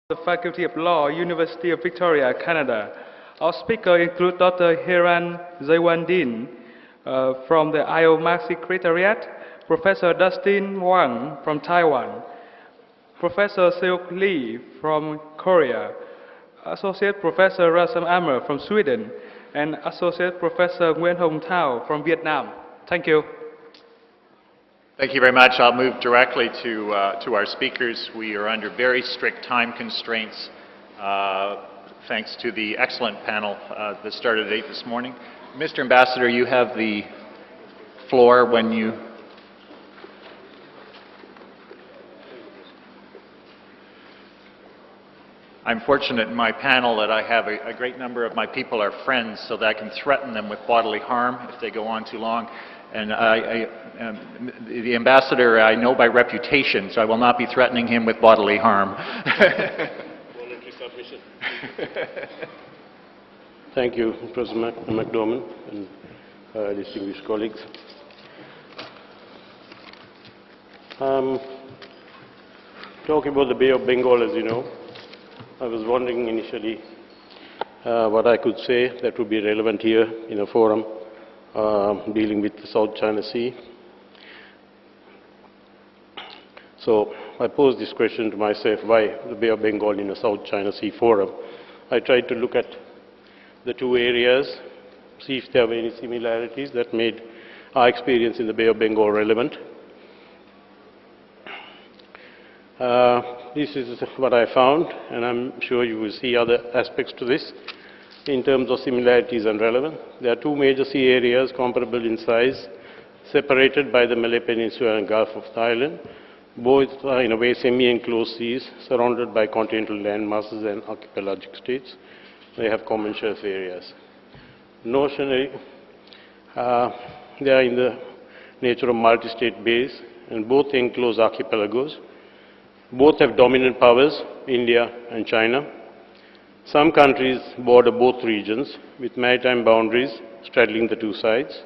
The Faculty of Law, University of Victoria, Canada. Our speaker includes Dr. HIRAN JAYEWARDENE from the IOMAC Secretariat, Professor DUSTIN WANG from Taiwan, Professor Seok Lee from Korea, Associate Professor Rasam Amer from Sweden, and Associate Professor Nguyen Thao from Viet Nam. Thank you. Thank you very much. I'll move directly to our speakers. We are under very strict time constraints thanks to the excellent panel that started at 8 this morning. Mr. Ambassador, you have the floor when you... I'm fortunate in my panel that I have a great number of my people are friends so that I can threaten them with bodily harm if they go on too long. And the ambassador I know by reputation, so I will not be threatening him with bodily harm. Voluntary submission. Thank you, Professor McDormand and distinguished colleagues. Talking about the Bay of Bengal, as you know, I was wondering initially what I could say that would be relevant here in a forum dealing with the South China Sea. So I posed this question to myself, why the Bay of Bengal in a South China Sea forum? I tried to look at the two areas, see if there were any similarities that made our experience in the Bay of Bengal relevant. This is what I found, and I'm sure you will see other aspects to this. In terms of similarities and relevance, there are two major sea areas comparable in size, separated by the Malay Peninsula and Gulf of Thailand. Both are in a way semi-enclosed seas, surrounded by continental land masses and archipelagic states. They have common shelf areas. Notionally, they are in the nature of multi-state bays, and both enclosed archipelagos. Both have dominant powers, India and China. Some countries border both regions with maritime boundaries straddling the two sides.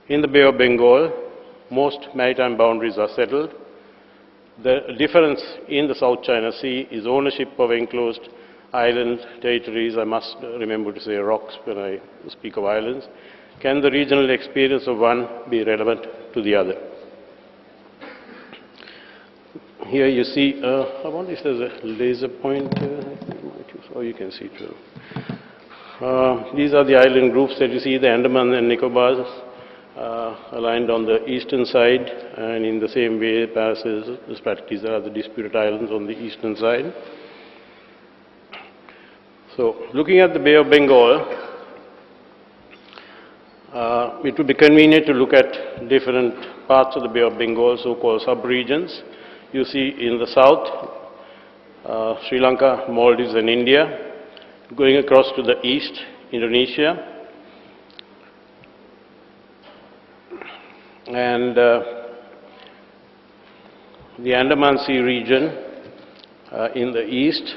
In the Bay of Bengal, most maritime boundaries are settled. The difference in the South China Sea is ownership of enclosed island territories. I must remember to say rocks when I speak of islands. Can the regional experience of one be relevant to the other? Here you see, I wonder if there's a laser pointer. Oh, you can see it. These are the island groups that you see, the Andaman and Nicobars aligned on the eastern side, and in the same way, the Spratleys are the disputed islands on the eastern side. So, looking at the Bay of Bengal, it would be convenient to look at different parts of the Bay of Bengal, so-called sub-regions. You see in the south, Sri Lanka, Maldives and India. Going across to the east, Indonesia. And the Andaman Sea region in the east.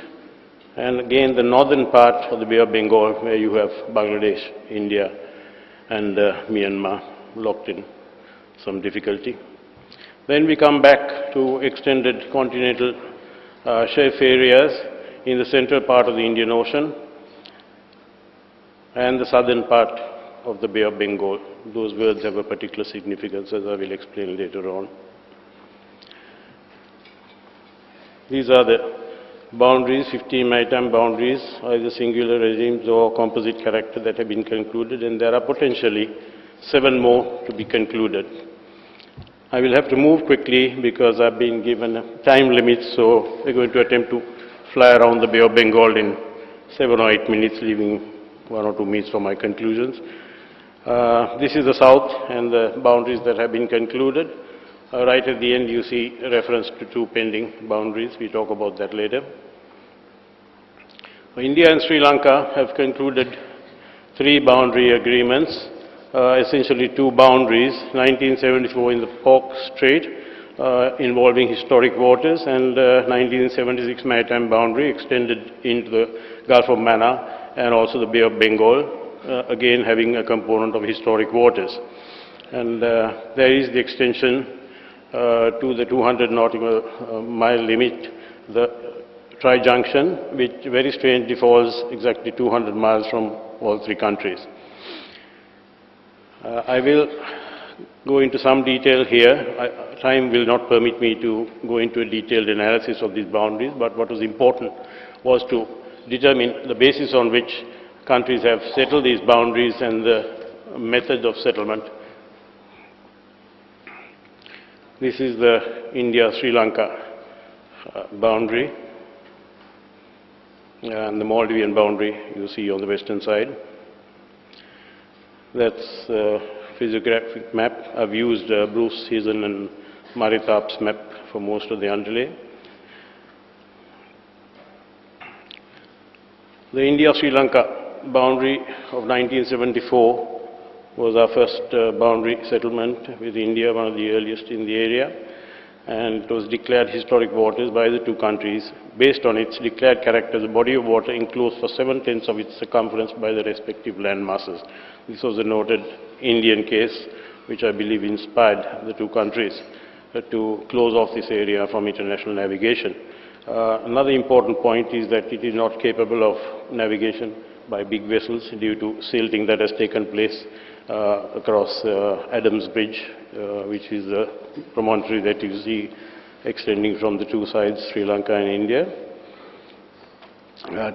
And again, the northern part of the Bay of Bengal, where you have Bangladesh, India and Myanmar locked in some difficulty. Then we come back to extended continental shelf areas in the central part of the Indian Ocean and the southern part of the Bay of Bengal. Those words have a particular significance, as I will explain later on. These are the boundaries, 15 maritime boundaries, either singular regimes or composite character that have been concluded, and there are potentially 7 more to be concluded. I will have to move quickly because I've been given a time limit, so we're going to attempt to fly around the Bay of Bengal in 7 or 8 minutes, leaving 1 or 2 minutes for my conclusions. This is the south and the boundaries that have been concluded. Right at the end you see a reference to 2 pending boundaries. We talk about that later. India and Sri Lanka have concluded 3 boundary agreements. Essentially 2 boundaries, 1974 in the Pork Strait involving historic waters, and 1976 maritime boundary extended into the Gulf of Mannar and also the Bay of Bengal, again having a component of historic waters. And there is the extension to the 200 nautical mile limit, the tri-junction, which very strangely falls exactly 200 miles from all three countries. I will go into some detail here. Time will not permit me to go into a detailed analysis of these boundaries, but what was important was to determine the basis on which countries have settled these boundaries and the method of settlement. This is the India-Sri Lanka boundary, and the Maldivian boundary you see on the western side. That's a physiographic map. I've used Bruce Season and Maritap's map for most of the underlay. The India-Sri Lanka boundary of 1974 was our first boundary settlement with India, one of the earliest in the area, and it was declared historic waters by the two countries based on its declared character as a body of water enclosed for 7/10 of its circumference by the respective land masses. This was a noted Indian case which I believe inspired the two countries to close off this area from international navigation. Another important point is that it is not capable of navigation by big vessels due to silting that has taken place across Adams Bridge, which is a promontory that you see extending from the two sides, Sri Lanka and India.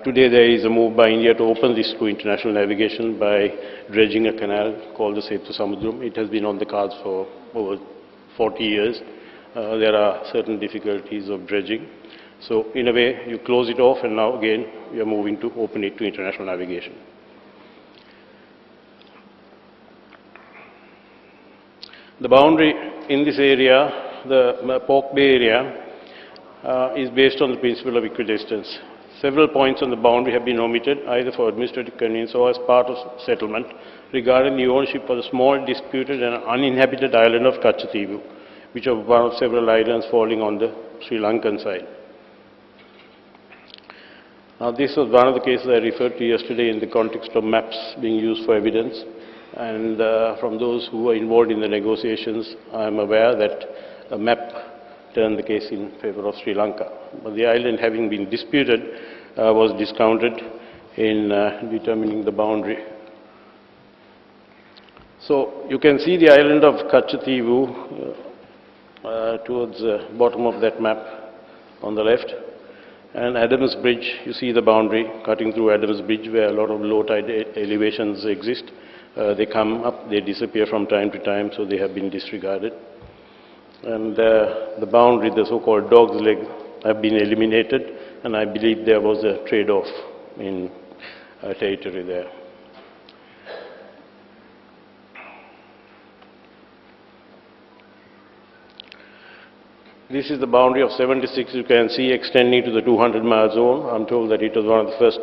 Today there is a move by India to open this to international navigation by dredging a canal called the Setu Samudram. It has been on the cards for over 40 years. There are certain difficulties of dredging. So in a way, you close it off, and now again, we are moving to open it to international navigation. The boundary in this area, the Pork Bay area, is based on the principle of equidistance. Several points on the boundary have been omitted, either for administrative convenience or as part of settlement, regarding the ownership of the small, disputed and uninhabited island of Katchativu, which are one of several islands falling on the Sri Lankan side. Now, this was one of the cases I referred to yesterday in the context of maps being used for evidence. And from those who were involved in the negotiations, I am aware that a map turned the case in favor of Sri Lanka. But the island, having been disputed, was discounted in determining the boundary. So you can see the island of Katchativu towards the bottom of that map on the left. And Adams Bridge, you see the boundary cutting through Adams Bridge where a lot of low tide elevations exist. They come up, they disappear from time to time, so they have been disregarded. And the boundary, the so-called dog's leg, have been eliminated, and I believe there was a trade-off in territory there. This is the boundary of 76, you can see, extending to the 200-mile zone. I'm told that it was one of the first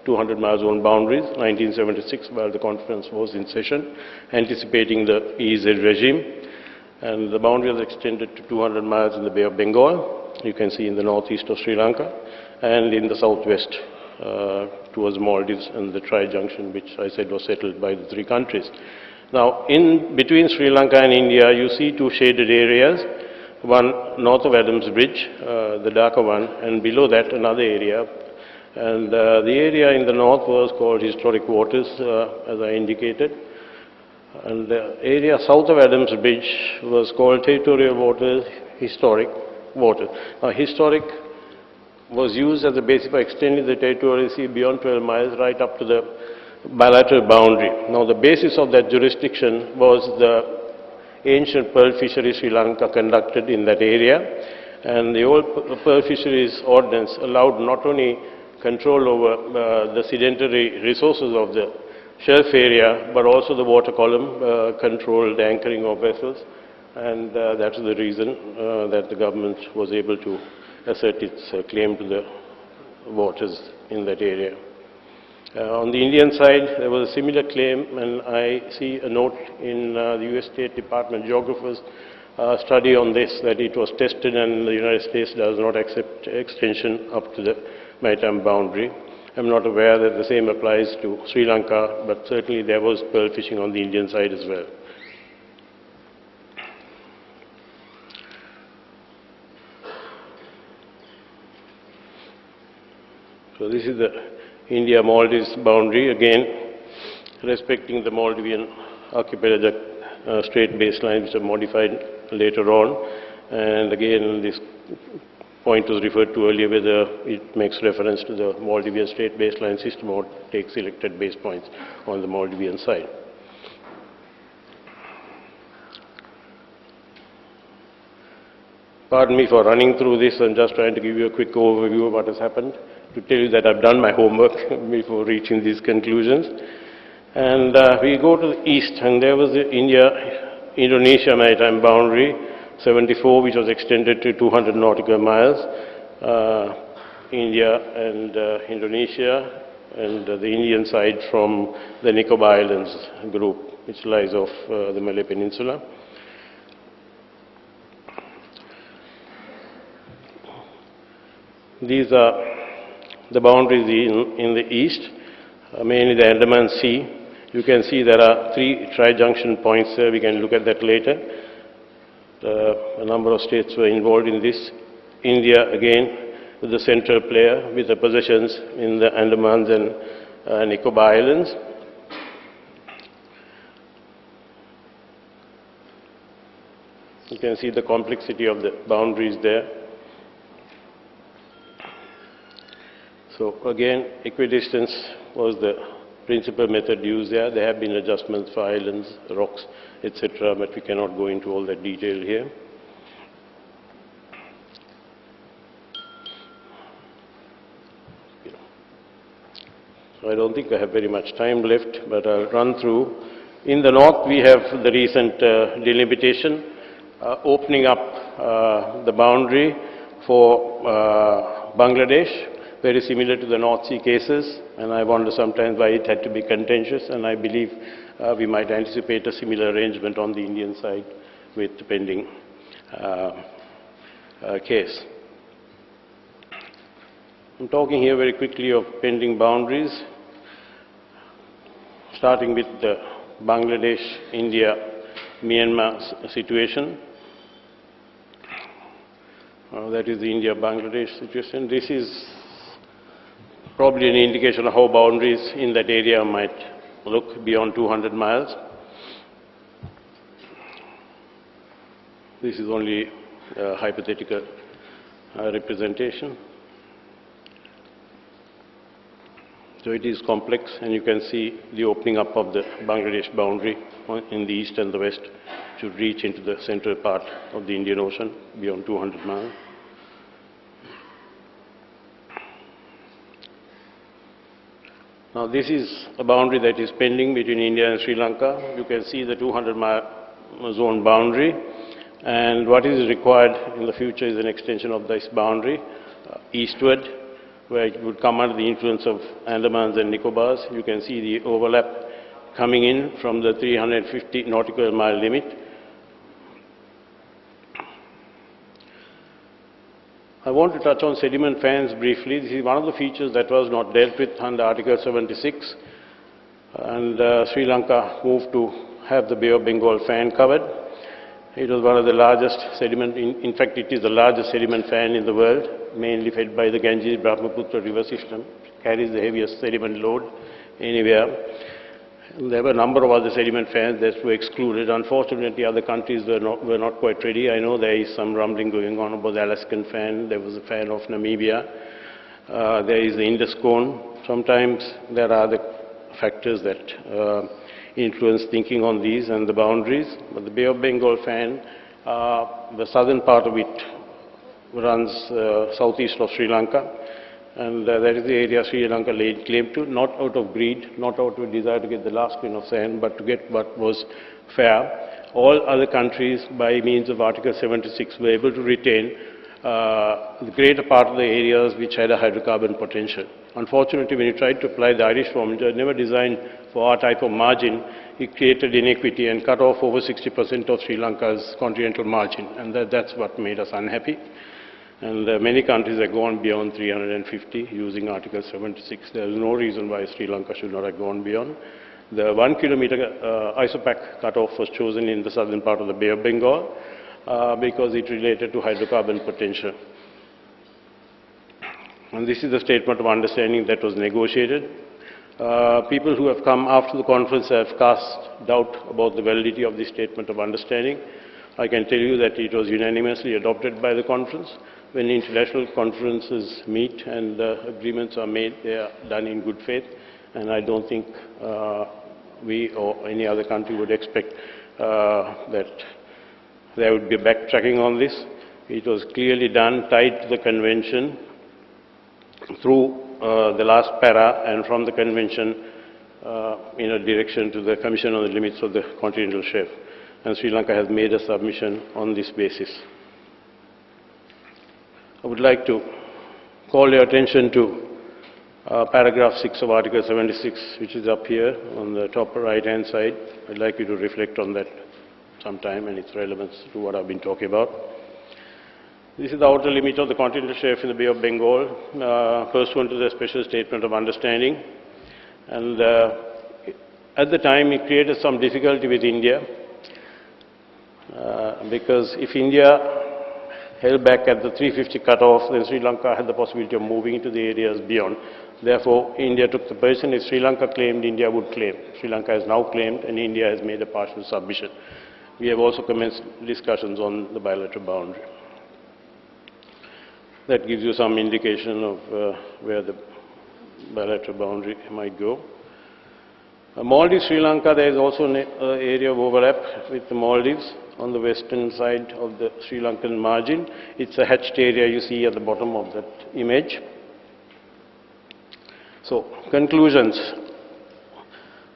200-mile zone boundaries, 1976, while the conference was in session, anticipating the EEZ regime. And the boundary was extended to 200 miles in the Bay of Bengal, you can see in the northeast of Sri Lanka, and in the southwest towards Maldives and the tri-junction, which I said was settled by the three countries. Now, in between Sri Lanka and India, you see two shaded areas, one north of Adams Bridge, the darker one, and below that another area. And the area in the north was called historic waters, as I indicated. And the area south of Adams Bridge was called territorial waters, historic waters. Now, historic was used as a basis for extending the territorial sea beyond 12 miles right up to the bilateral boundary. Now, the basis of that jurisdiction was the ancient pearl fisheries Sri Lanka conducted in that area. And the old pearl fisheries ordinance allowed not only control over the sedentary resources of the shelf area, but also the water column controlled anchoring of vessels. And that's the reason that the government was able to assert its claim to the waters in that area. On the Indian side, there was a similar claim, and I see a note in the US State Department geographers' study on this, that it was tested and the United States does not accept extension up to the maritime boundary. I'm not aware that the same applies to Sri Lanka, but certainly there was pearl fishing on the Indian side as well. So this is the India-Maldives boundary, again respecting the Maldivian archipelagic straight baselines which are modified later on. And again, this point was referred to earlier, whether it makes reference to the Maldivian straight baseline system or takes selected base points on the Maldivian side. Pardon me for running through this. I'm just trying to give you a quick overview of what has happened, to tell you that I've done my homework before reaching these conclusions. And we go to the east, and there was the India-Indonesia maritime boundary, 74, which was extended to 200 nautical miles. India and Indonesia, and the Indian side from the Nicobar Islands group, which lies off the Malay Peninsula. These are the boundaries in the east, mainly the Andaman Sea. You can see there are 3 tri-junction points there. We can look at that later. A number of states were involved in this. India, again, with the central player, with the possessions in the Andamans and Nicobar Islands. You can see the complexity of the boundaries there. So again, equidistance was the principal method used there. There have been adjustments for islands, rocks, etc., but we cannot go into all that detail here. So I don't think I have very much time left, but I'll run through. In the north, we have the recent delimitation, opening up the boundary for Bangladesh, very similar to the North Sea cases, and I wonder sometimes why it had to be contentious, and I believe we might anticipate a similar arrangement on the Indian side with the pending case. I'm talking here very quickly of pending boundaries, starting with the Bangladesh, India, Myanmar situation. That is the India-Bangladesh situation. This is probably an indication of how boundaries in that area might look beyond 200 miles. This is only a hypothetical representation. So it is complex, and you can see the opening up of the Bangladesh boundary in the east and the west to reach into the central part of the Indian Ocean beyond 200 miles. Now this is a boundary that is pending between India and Sri Lanka. You can see the 200-mile zone boundary, and what is required in the future is an extension of this boundary eastward, where it would come under the influence of Andamans and Nicobars. You can see the overlap coming in from the 350 nautical mile limit. I want to touch on sediment fans briefly. This is one of the features that was not dealt with under Article 76, and Sri Lanka moved to have the Bay of Bengal fan covered. It was one of the largest sediment, in fact it is the largest sediment fan in the world, mainly fed by the Ganges-Brahmaputra river system. It carries the heaviest sediment load anywhere. There were a number of other sediment fans that were excluded. Unfortunately, other countries were not quite ready. I know there is some rumbling going on about the Alaskan fan. There was a fan of Namibia. There is the Indus cone. Sometimes there are the factors that influence thinking on these and the boundaries. But the Bay of Bengal fan, the southern part of it runs southeast of Sri Lanka. And that is the area Sri Lanka laid claim to, not out of greed, not out of a desire to get the last grain of sand, but to get what was fair. All other countries, by means of Article 76, were able to retain the greater part of the areas which had a hydrocarbon potential. Unfortunately, when you tried to apply the Irish formula, never designed for our type of margin, it created inequity and cut off over 60% of Sri Lanka's continental margin, and that's what made us unhappy. And many countries have gone beyond 350 using Article 76. There is no reason why Sri Lanka should not have gone beyond. The 1 kilometer isopac cutoff was chosen in the southern part of the Bay of Bengal because it related to hydrocarbon potential. And this is the statement of understanding that was negotiated. People who have come after the conference have cast doubt about the validity of this statement of understanding. I can tell you that it was unanimously adopted by the conference. When international conferences meet and agreements are made, they are done in good faith, and I don't think we or any other country would expect that there would be backtracking on this. It was clearly done, tied to the convention through the last para, and from the convention in a direction to the Commission on the Limits of the Continental Shelf. And Sri Lanka has made a submission on this basis. I would like to call your attention to paragraph 6 of Article 76, which is up here on the top right-hand side. I'd like you to reflect on that sometime and its relevance to what I've been talking about. This is the outer limit of the continental shelf in the Bay of Bengal, pursuant to the special statement of understanding. And at the time, it created some difficulty with India, because if India held back at the 350 cutoff, then Sri Lanka had the possibility of moving into the areas beyond. Therefore, India took the position. If Sri Lanka claimed, India would claim. Sri Lanka has now claimed, and India has made a partial submission. We have also commenced discussions on the bilateral boundary. That gives you some indication of where the bilateral boundary might go. Maldives, Sri Lanka, there is also an area of overlap with the Maldives on the western side of the Sri Lankan margin. It's a hatched area you see at the bottom of that image. So, conclusions.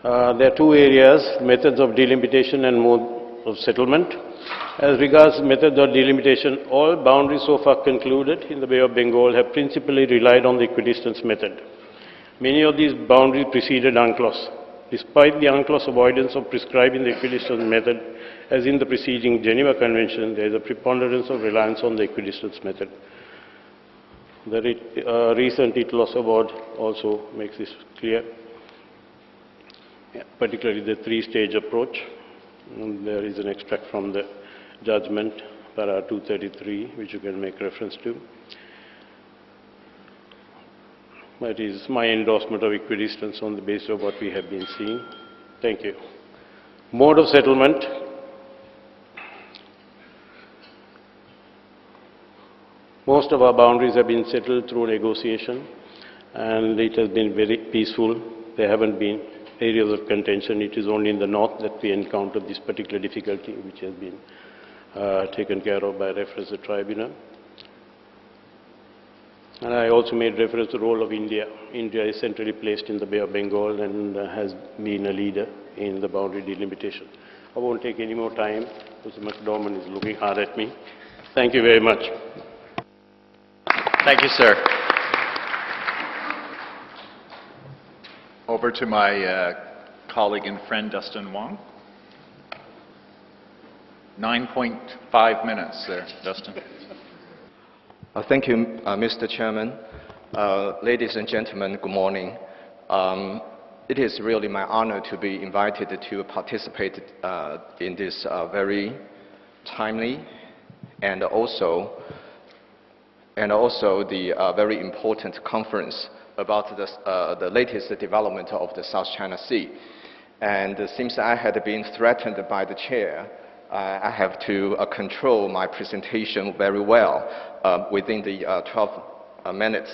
There are two areas, methods of delimitation and mode of settlement. As regards methods of delimitation, all boundaries so far concluded in the Bay of Bengal have principally relied on the equidistance method. Many of these boundaries preceded UNCLOS. Despite the UNCLOS avoidance of prescribing the equidistance method, as in the preceding Geneva Convention, there is a preponderance of reliance on the equidistance method. The recent ITLOS award also makes this clear, particularly the three-stage approach. And there is an extract from the judgment, para 233, which you can make reference to. That is my endorsement of equidistance on the basis of what we have been seeing. Thank you. Mode of settlement. Most of our boundaries have been settled through negotiation, and it has been very peaceful. There haven't been areas of contention. It is only in the north that we encountered this particular difficulty, which has been taken care of by reference to the tribunal. And I also made reference to the role of India. India is centrally placed in the Bay of Bengal and has been a leader in the boundary delimitation. I won't take any more time because Mr. DORMAN is looking hard at me. Thank you very much. Thank you, sir. Over to my colleague and friend, Dustin Wang. 9.5 minutes there, Dustin. Thank you, Mr. Chairman. Ladies and gentlemen, good morning. It is really my honor to be invited to participate in this very timely and also the very important conference about the latest development of the South China Sea. And since I had been threatened by the chair, I have to control my presentation very well within the 12 minutes.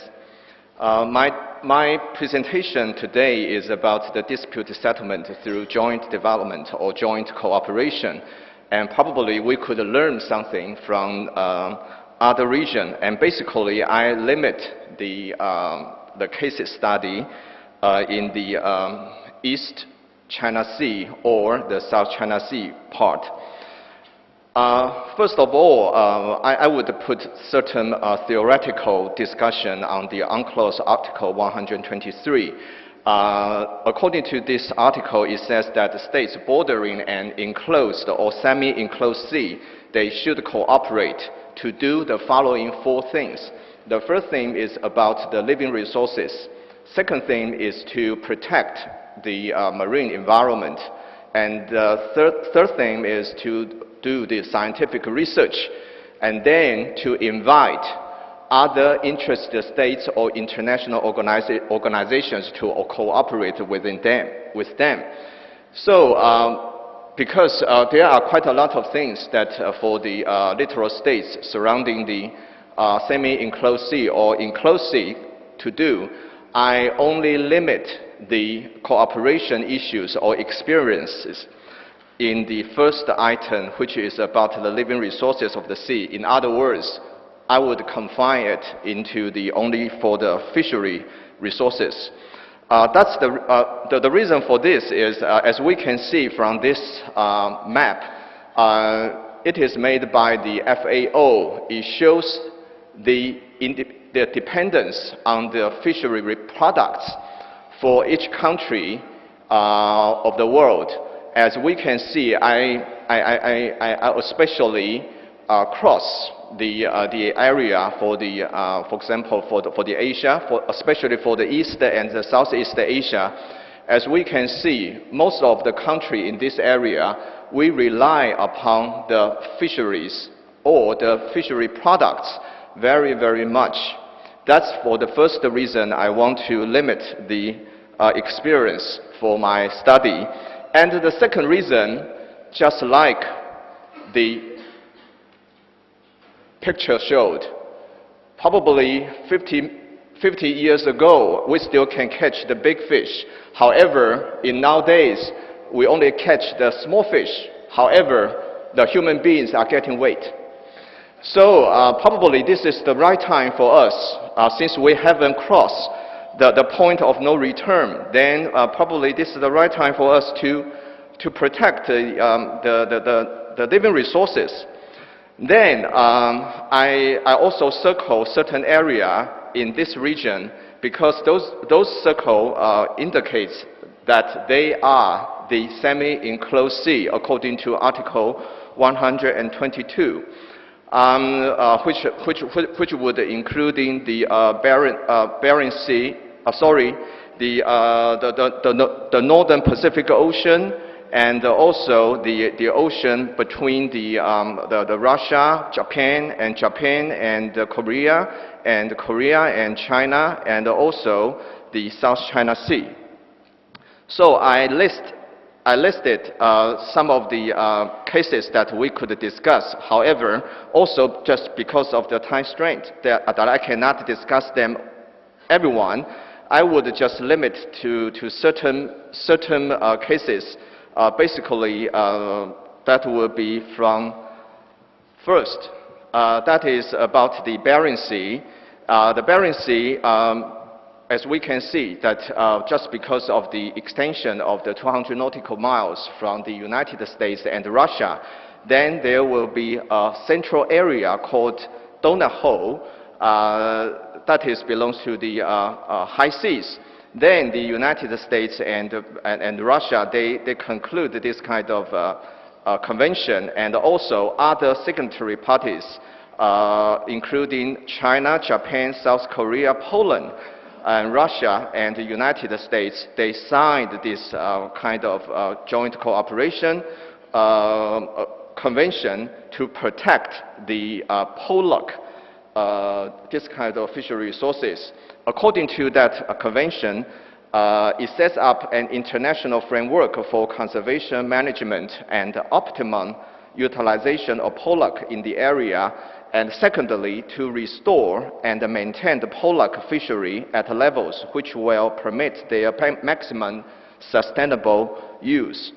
My presentation today is about the dispute settlement through joint development or joint cooperation. And probably we could learn something from other regions. And basically, I limit the case study in the East China Sea or the South China Sea part. First of all, I would put certain theoretical discussion on the UNCLOS Article 123. According to this article, it says that states bordering an enclosed or semi-enclosed sea, they should cooperate to do the following four things. The first thing is about the living resources. Second thing is to protect the marine environment. And the third thing is to do the scientific research, and then to invite other interested states or international organizations to cooperate with them. So, because there are quite a lot of things that for the littoral states surrounding the semi-enclosed sea or enclosed sea to do, I only limit the cooperation issues or experiences in the first item, which is about the living resources of the sea. In other words, I would confine it into the only for the fishery resources. That's the reason for this is, as we can see from this map, it is made by the FAO. It shows the dependence on the fishery products for each country of the world. As we can see, I especially cross the area for the, for example, for the Asia, especially for the East and the Southeast Asia. As we can see, most of the country in this area, we rely upon the fisheries or the fishery products very, very much. That's for the first reason I want to limit the experience for my study. And the second reason, just like the picture showed, probably 50 years ago, we still can catch the big fish. However, in nowadays, we only catch the small fish. However, the human beings are getting weight. So probably this is the right time for us, since we haven't crossed the point of no return, then probably this is the right time for us to protect the living resources. Then I also circle certain area in this region because those circle indicates that they are the semi-enclosed sea according to Article 122. Which would including the Bering Sea, the Northern Pacific Ocean, and also the ocean between the Russia, Japan and Korea and China, and also the South China Sea. So I listed some of the cases that we could discuss. However, also just because of the time constraint that I cannot discuss them everyone, I would just limit to certain cases. Basically, that will be from first. That is about the Bering Sea. The Bering Sea. As we can see that just because of the extension of the 200 nautical miles from the United States and Russia, then there will be a central area called Donut Hole that belongs to the high seas. Then the United States and Russia, they conclude this kind of convention, and also other signatory parties, including China, Japan, South Korea, Poland, and Russia and the United States, they signed this kind of joint cooperation convention to protect the pollock, this kind of fishery resources. According to that convention, it sets up an international framework for conservation management and optimum utilization of pollock in the area, and secondly, to restore and maintain the pollock fishery at levels which will permit their maximum sustainable use.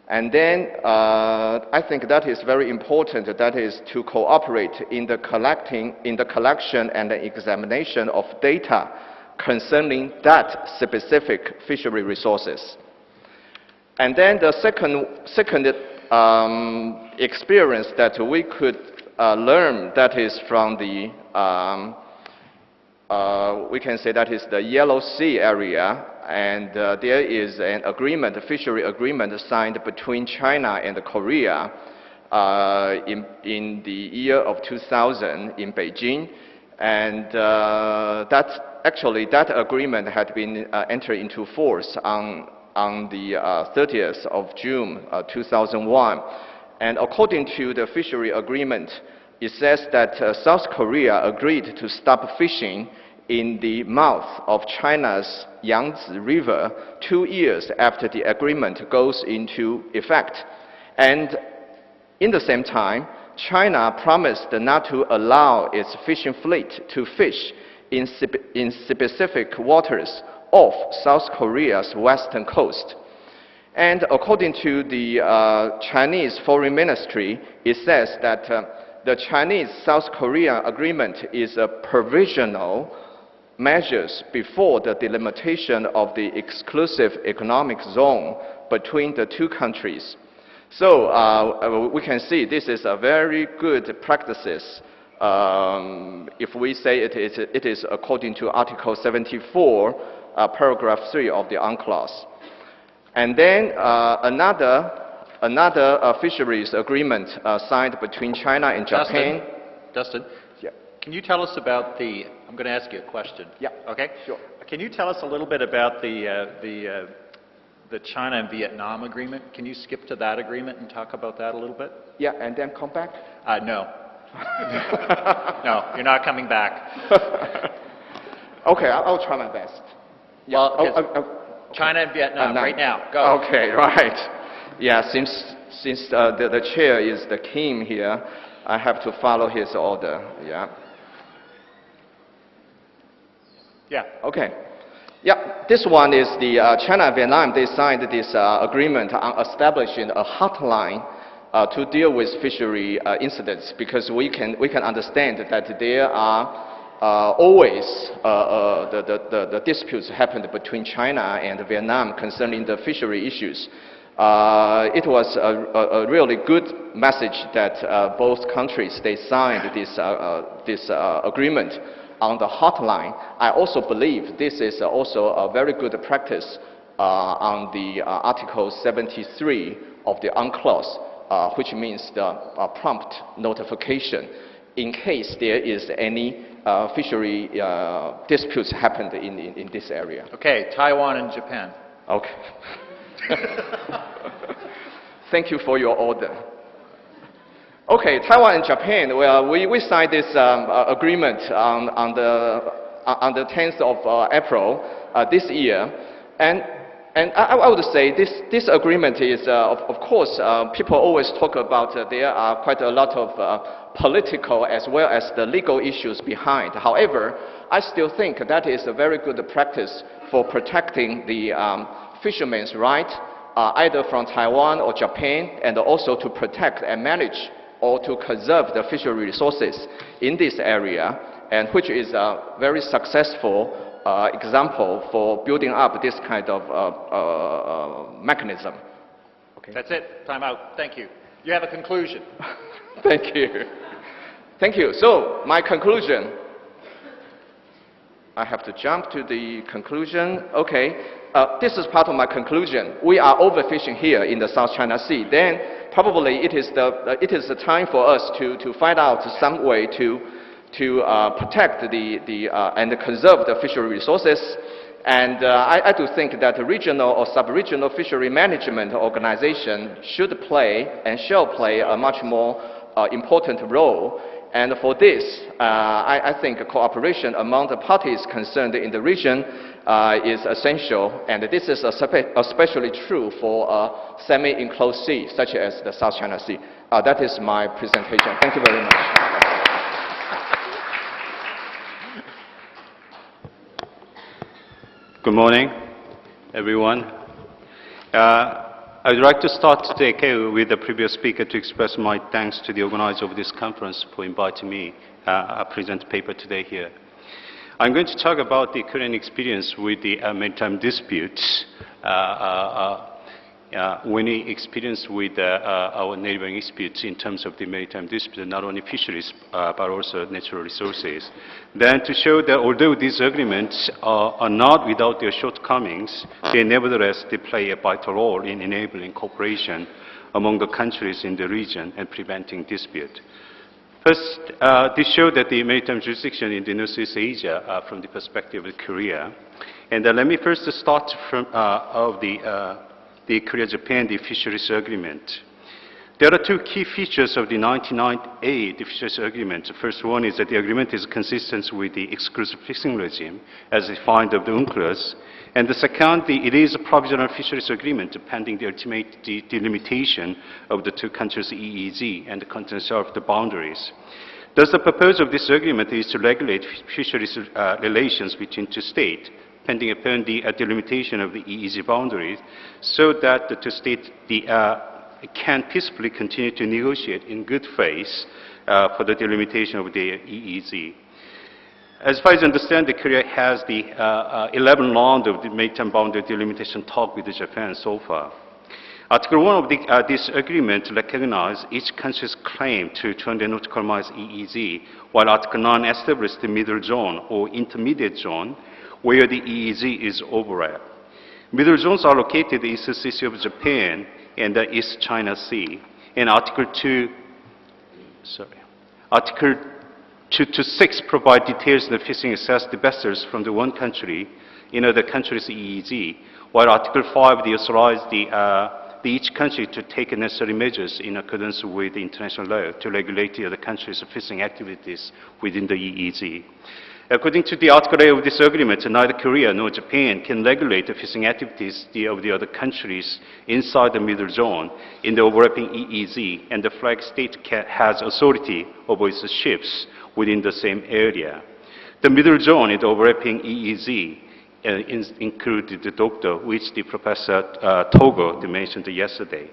And then I think that is very important, that is to cooperate in the collection and the examination of data concerning that specific fishery resources. And then the second experience that we could learn, that is from the, we can say that is the Yellow Sea area, and there is an agreement, a fishery agreement signed between China and Korea in the year of 2000 in Beijing, and that agreement had been entered into force on the 30th of June 2001. And according to the fishery agreement, it says that South Korea agreed to stop fishing in the mouth of China's Yangtze River 2 years after the agreement goes into effect. And in the same time, China promised not to allow its fishing fleet to fish in specific waters off South Korea's western coast. And according to the Chinese Foreign Ministry, it says that the Chinese-South Korea agreement is a provisional measures before the delimitation of the exclusive economic zone between the two countries. So we can see this is a very good practices. If we say it is according to Article 74, paragraph 3 of the UNCLOS. And then another fisheries agreement signed between China and Japan. Dustin, yeah. Can you tell us about the, I'm going to ask you a question. Yeah. Okay? Sure. Can you tell us a little bit about the China and Vietnam agreement? Can you skip to that agreement and talk about that a little bit? Yeah, and then come back? No. No, you're not coming back. Okay, I'll try my best. Yeah. Well, China and Vietnam, right now, go. Okay, right. Yeah, since the chair is the king here, I have to follow his order, yeah. Yeah. Okay. Yeah, this one is the China and Vietnam, they signed this agreement on establishing a hotline to deal with fishery incidents, because we can understand that there are always the disputes happened between China and Vietnam concerning the fishery issues. It was a really good message that both countries, they signed this agreement on the hotline. I also believe this is also a very good practice on the Article 73 of the UNCLOS, which means the prompt notification in case there is any fishery disputes happened in this area. Okay, Taiwan and Japan. Okay. Thank you for your order. Okay, Taiwan and Japan, well, we signed this agreement on the 10th of April this year. And I would say this agreement is, of course, people always talk about there are quite a lot of political as well as the legal issues behind. However, I still think that is a very good practice for protecting the fishermen's right, either from Taiwan or Japan, and also to protect and manage or to conserve the fishery resources in this area, and which is a very successful example for building up this kind of mechanism. Okay. That's it. Time out. Thank you. You have a conclusion. Thank you. Thank you. So, my conclusion. I have to jump to the conclusion. Okay. This is part of my conclusion. We are overfishing here in the South China Sea. Then, probably it is the time for us to find out some way to protect and conserve the fishery resources. And I do think that a regional or sub-regional fishery management organization should play and shall play a much more important role. And for this, I think cooperation among the parties concerned in the region is essential. And this is especially true for a semi-enclosed sea, such as the South China Sea. That is my presentation. Thank you very much. Good morning, everyone. I would like to start today with the previous speaker to express my thanks to the organizer of this conference for inviting me to present a paper today here. I'm going to talk about the current experience with the maritime disputes, when we experience with our neighboring disputes in terms of the maritime disputes, not only fisheries, but also natural resources. Then to show that although these agreements are not without their shortcomings, they nevertheless play a vital role in enabling cooperation among the countries in the region and preventing dispute. First, this shows that the maritime jurisdiction in the Northeast Asia from the perspective of Korea. And let me first start from the Korea-Japan fisheries agreement. There are two key features of the 1998 fisheries agreement. The first one is that the agreement is consistent with the exclusive fishing regime as defined of the UNCLOS. And the second, it is a provisional fisheries agreement pending the ultimate delimitation of the two countries' EEZ and the continental shelf the boundaries. Thus, the purpose of this agreement is to regulate fisheries relations between two states, pending upon the delimitation of the EEZ boundaries, so that the two states can peacefully continue to negotiate in good faith for the delimitation of the EEZ. As far as I understand, Korea has the 11 round of the maritime boundary delimitation talk with Japan so far. Article 1 of this agreement recognizes each country's claim to 200 nautical miles EEZ, while Article 9 establishes the middle zone or intermediate zone where the EEZ is overlapped. Middle zones are located in the East Sea of Japan and the East China Sea. And Article 2 to 6 provide details on the fishing access to vessels from the one country in other countries' EEZ, while Article 5 authorizes each country to take necessary measures in accordance with international law to regulate the other countries' fishing activities within the EEZ. According to the Article 8 of this agreement, neither Korea nor Japan can regulate the fishing activities of the other countries inside the middle zone in the overlapping EEZ, and the flag state has authority over its ships within the same area. The middle zone in the overlapping EEZ included the doctor, which the Professor Togo mentioned yesterday.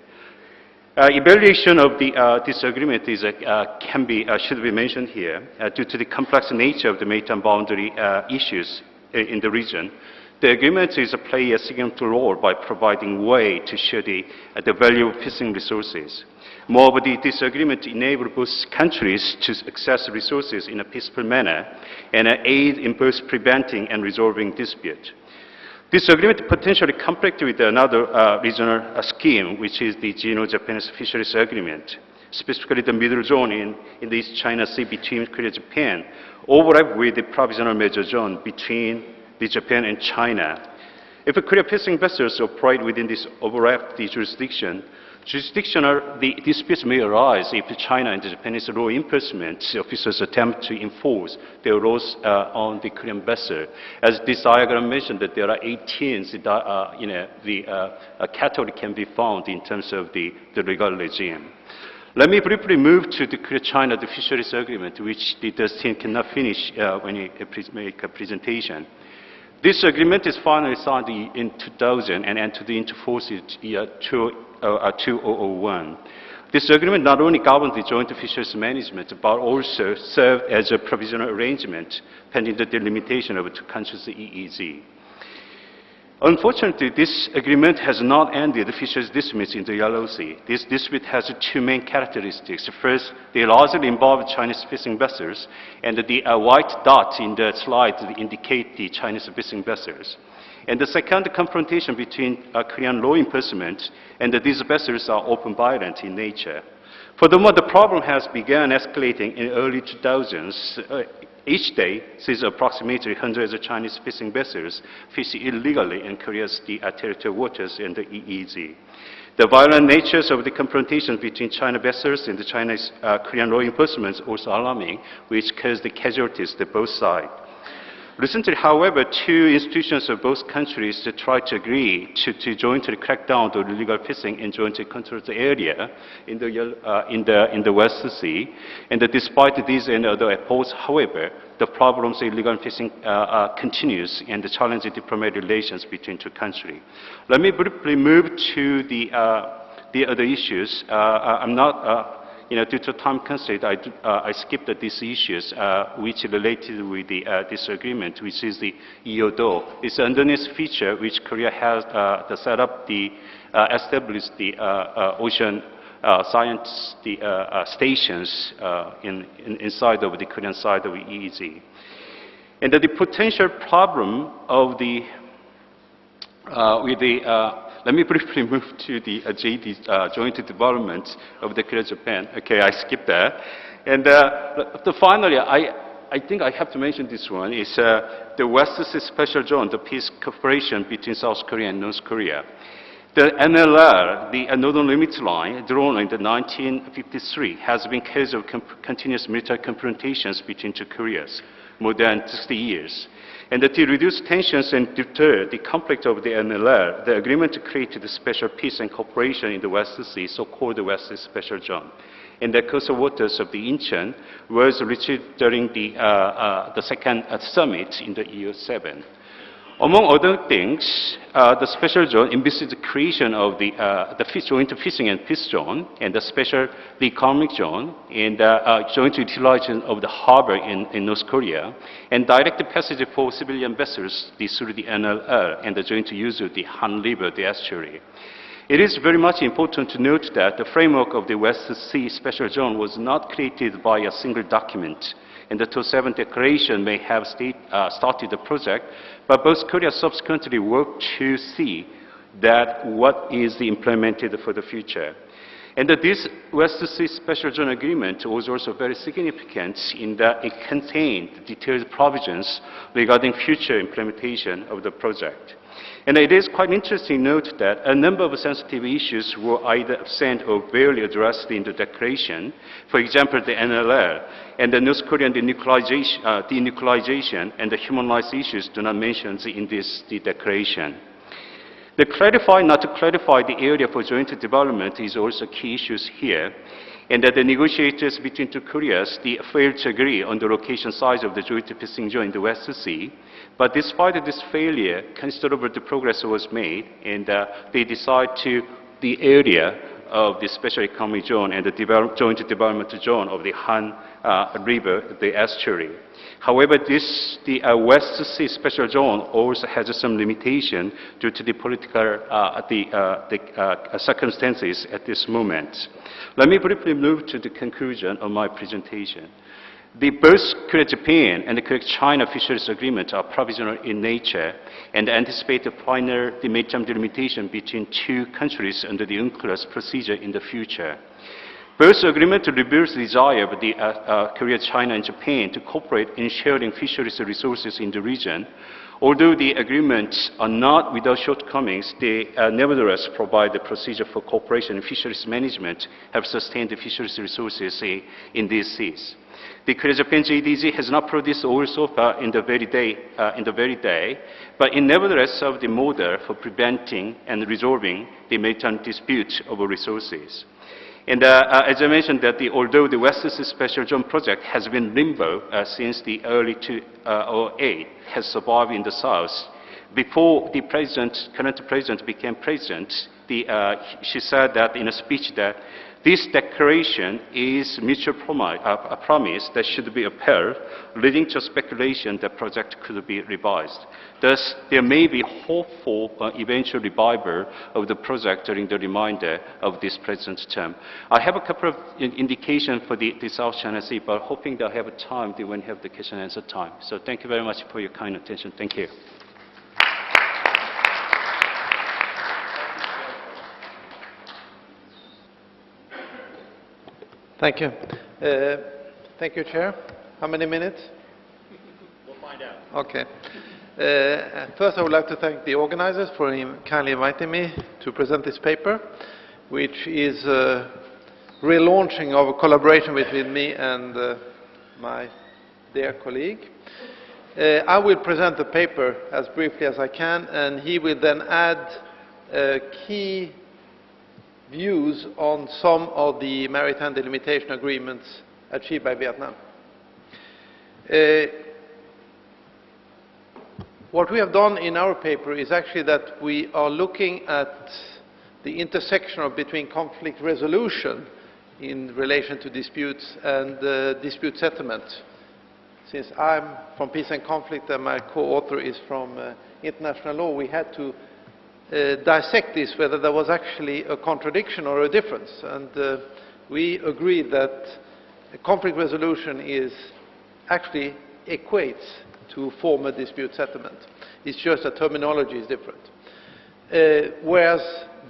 Evaluation of this agreement should be mentioned here due to the complex nature of the maritime boundary issues in the region. The agreement play a significant role by providing way to share the value of fishing resources. Moreover, this agreement enables both countries to access resources in a peaceful manner and aid in both preventing and resolving dispute. This agreement potentially conflicts with another regional scheme, which is the Sino-Japanese Fisheries Agreement, specifically the middle zone in the East China Sea between Korea and Japan, overlap with the provisional major zone between Japan and China. If Korean fishing vessels operate within this overlapped jurisdictional disputes may arise if China and the Japanese law enforcement officers attempt to enforce their laws on the Korean vessel. As this diagram mentioned, that there are 18 category can be found in terms of the legal regime. Let me briefly move to the Korea-China Fisheries Agreement, which the DUSTIN cannot finish when he make a presentation. This agreement is finally signed in 2000 and entered into force in 2001. This agreement not only governs the joint fisheries management, but also served as a provisional arrangement pending the delimitation of the two countries' EEZ. Unfortunately, this agreement has not ended the fisheries disputes in the Yellow Sea. This dispute has two main characteristics. First, they largely involve Chinese fishing vessels, and the white dots in the slide indicate the Chinese fishing vessels. And the second, confrontation between Korean law enforcement and these vessels are often violent in nature. Furthermore, the problem has begun escalating in early 2000s. Each day, since approximately 100 Chinese fishing vessels fish illegally in Korea's territorial waters and the EEZ. The violent natures of the confrontations between China vessels and the Chinese Korean law enforcement is also alarming, which caused the casualties to both sides. Recently, however, two institutions of both countries tried to agree to jointly crack down on illegal fishing and jointly control the area in the West Sea. And despite these and other efforts, however, the problems of illegal fishing continues and the challenging diplomatic relations between two countries. Let me briefly move to the other issues. I'm not. Due to time constraint, I skipped these issues which related with this agreement, which is the EODO. It's an underneath feature which Korea has set up established the ocean science stations inside of the Korean side of EEZ. And the potential problem of let me briefly move to the joint development of the Korea-Japan. Okay, I skipped that. And finally, I think I have to mention this one, is the West Sea Special Zone, the peace cooperation between South Korea and North Korea. The NLR, the Northern Limit Line, drawn in 1953, has been case of continuous military confrontations between two Koreas, more than 60 years. And to reduce tensions and deter the conflict of the NLR, the agreement created a special peace and cooperation in the West Sea, so-called the West Sea Special Zone. And the coastal waters of the Incheon was reached during the second summit in the year 7. Among other things, the special zone envisaged the creation of the joint fishing and peace zone, and the special economic zone, and joint utilization of the harbor in North Korea, and direct passage for civilian vessels through the NLR, and the joint use of the Han River, the estuary. It is very much important to note that the framework of the West Sea Special Zone was not created by a single document, and the 2007 declaration may have started the project, but both Koreas subsequently worked to see that what is implemented for the future. And this West Sea Special Zone Agreement was also very significant in that it contained detailed provisions regarding future implementation of the project. And it is quite interesting to note that a number of sensitive issues were either absent or barely addressed in the declaration. For example, the NLR and the North Korean denuclearization and the human rights issues do not mention in this declaration. The not to clarify the area for joint development is also key issues here, and that the negotiators between two Koreas failed to agree on the location size of the joint fishing zone in the West Sea. But despite this failure, considerable progress was made, and they decided to the area of the special economic zone and the joint development zone of the Han River, the estuary. However, the West Sea Special Zone also has some limitation due to the political circumstances at this moment. Let me briefly move to the conclusion of my presentation. Both Korea-Japan and the Korea-China fisheries agreement are provisional in nature and anticipate a final maritime delimitation between two countries under the UNCLOS procedure in the future. Both agreements reveals the desire of the Korea, China, and Japan to cooperate in sharing fisheries resources in the region. Although the agreements are not without shortcomings, they nevertheless provide the procedure for cooperation in fisheries management, have sustained the fisheries resources in these seas. The Korea-Japan JDZ has not produced oil so far in the very day, but it nevertheless served the model for preventing and resolving the maritime dispute over resources. And as I mentioned, although the West Sea Special Zone project has been limbo since the early 2008, has survived in the South. Before the current president became president, she said that in a speech that this declaration is mutual promise that should be upheld, leading to speculation that project could be revised. Thus, there may be hope for eventual revival of the project during the remainder of this president's term. I have a couple of indications for the South China Sea, but hoping that I have time when we have the question and answer time. So thank you very much for your kind attention. Thank you. Thank you. Thank you, Chair. How many minutes? We'll find out. Okay. First, I would like to thank the organizers for kindly inviting me to present this paper, which is relaunching of a collaboration between me and my dear colleague. I will present the paper as briefly as I can, and he will then add key views on some of the maritime delimitation agreements achieved by Vietnam. What we have done in our paper is actually that we are looking at the intersection between conflict resolution in relation to disputes and dispute settlement. Since I'm from Peace and Conflict and my co-author is from international law, we had to dissect this, whether there was actually a contradiction or a difference. And we agreed that conflict resolution is actually equates to formal dispute settlement. It's just that terminology is different. Whereas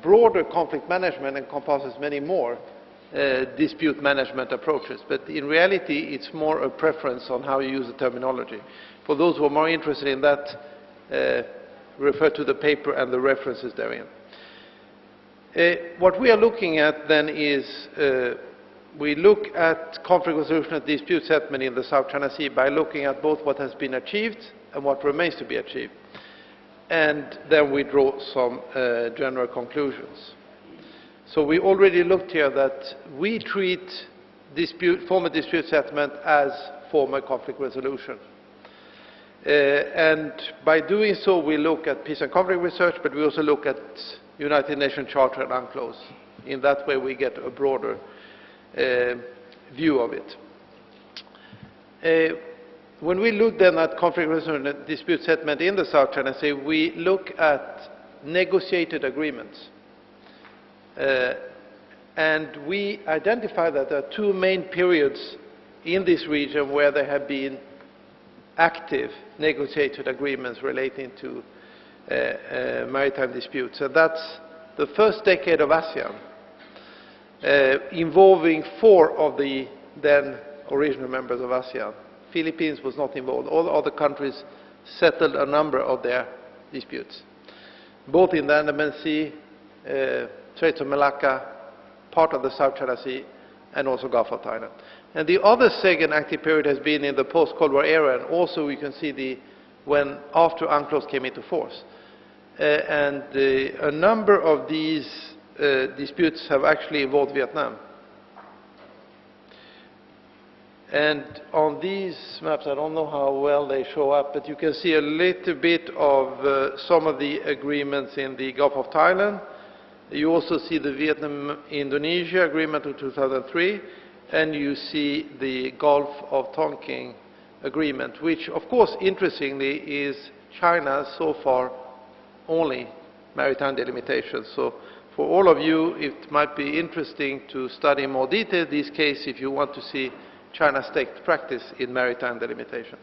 broader conflict management encompasses many more dispute management approaches. But in reality, it's more a preference on how you use the terminology. For those who are more interested in that, refer to the paper and the references therein. What we are looking at then is we look at conflict resolution and dispute settlement in the South China Sea by looking at both what has been achieved and what remains to be achieved. And then we draw some general conclusions. So we already looked here that we treat formal dispute settlement as formal conflict resolution. And by doing so, we look at peace and conflict research, but we also look at United Nations Charter and UNCLOS. In that way, we get a broader view of it. When we look then at conflict resolution and dispute settlement in the South China Sea, we look at negotiated agreements. And we identify that there are two main periods in this region where there have been active negotiated agreements relating to maritime disputes. And that's the first decade of ASEAN, involving 4 of the then original members of ASEAN. Philippines was not involved. All other countries settled a number of their disputes, both in the Andaman Sea, Straits of Malacca, part of the South China Sea, and also Gulf of Thailand. And the other second active period has been in the post-Cold War era, and also we can see when after UNCLOS came into force. A number of these disputes have actually involved Vietnam. And on these maps, I don't know how well they show up, but you can see a little bit of some of the agreements in the Gulf of Thailand. You also see the Vietnam-Indonesia agreement of 2003, and you see the Gulf of Tonkin agreement, which, of course, interestingly, is China's so far only maritime delimitation. So for all of you, it might be interesting to study in more detail this case if you want to see China's state practice in maritime delimitation.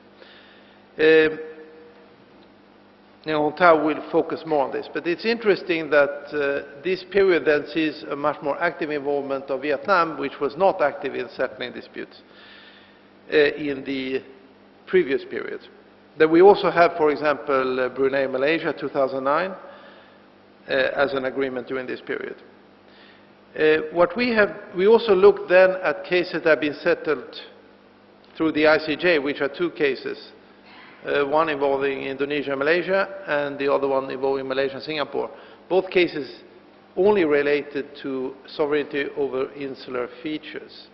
Tao will focus more on this, but it's interesting that this period then sees a much more active involvement of Vietnam, which was not active in settling disputes in the previous period. Then we also have, for example, Brunei, Malaysia, 2009, as an agreement during this period. We also look then at cases that have been settled through the ICJ, which are 2 cases. One involving Indonesia and Malaysia, and the other one involving Malaysia and Singapore. Both cases only related to sovereignty over insular features.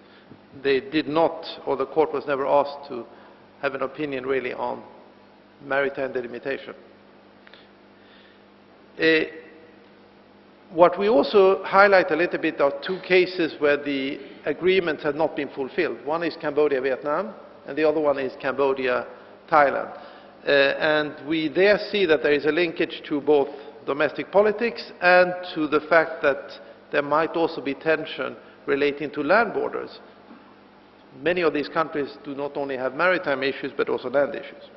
They did not, or the court was never asked to have an opinion really on maritime delimitation. What we also highlight a little bit are 2 cases where the agreements have not been fulfilled. One is Cambodia-Vietnam, and the other one is Cambodia-Thailand. And we there see that there is a linkage to both domestic politics and to the fact that there might also be tension relating to land borders. Many of these countries do not only have maritime issues, but also land issues.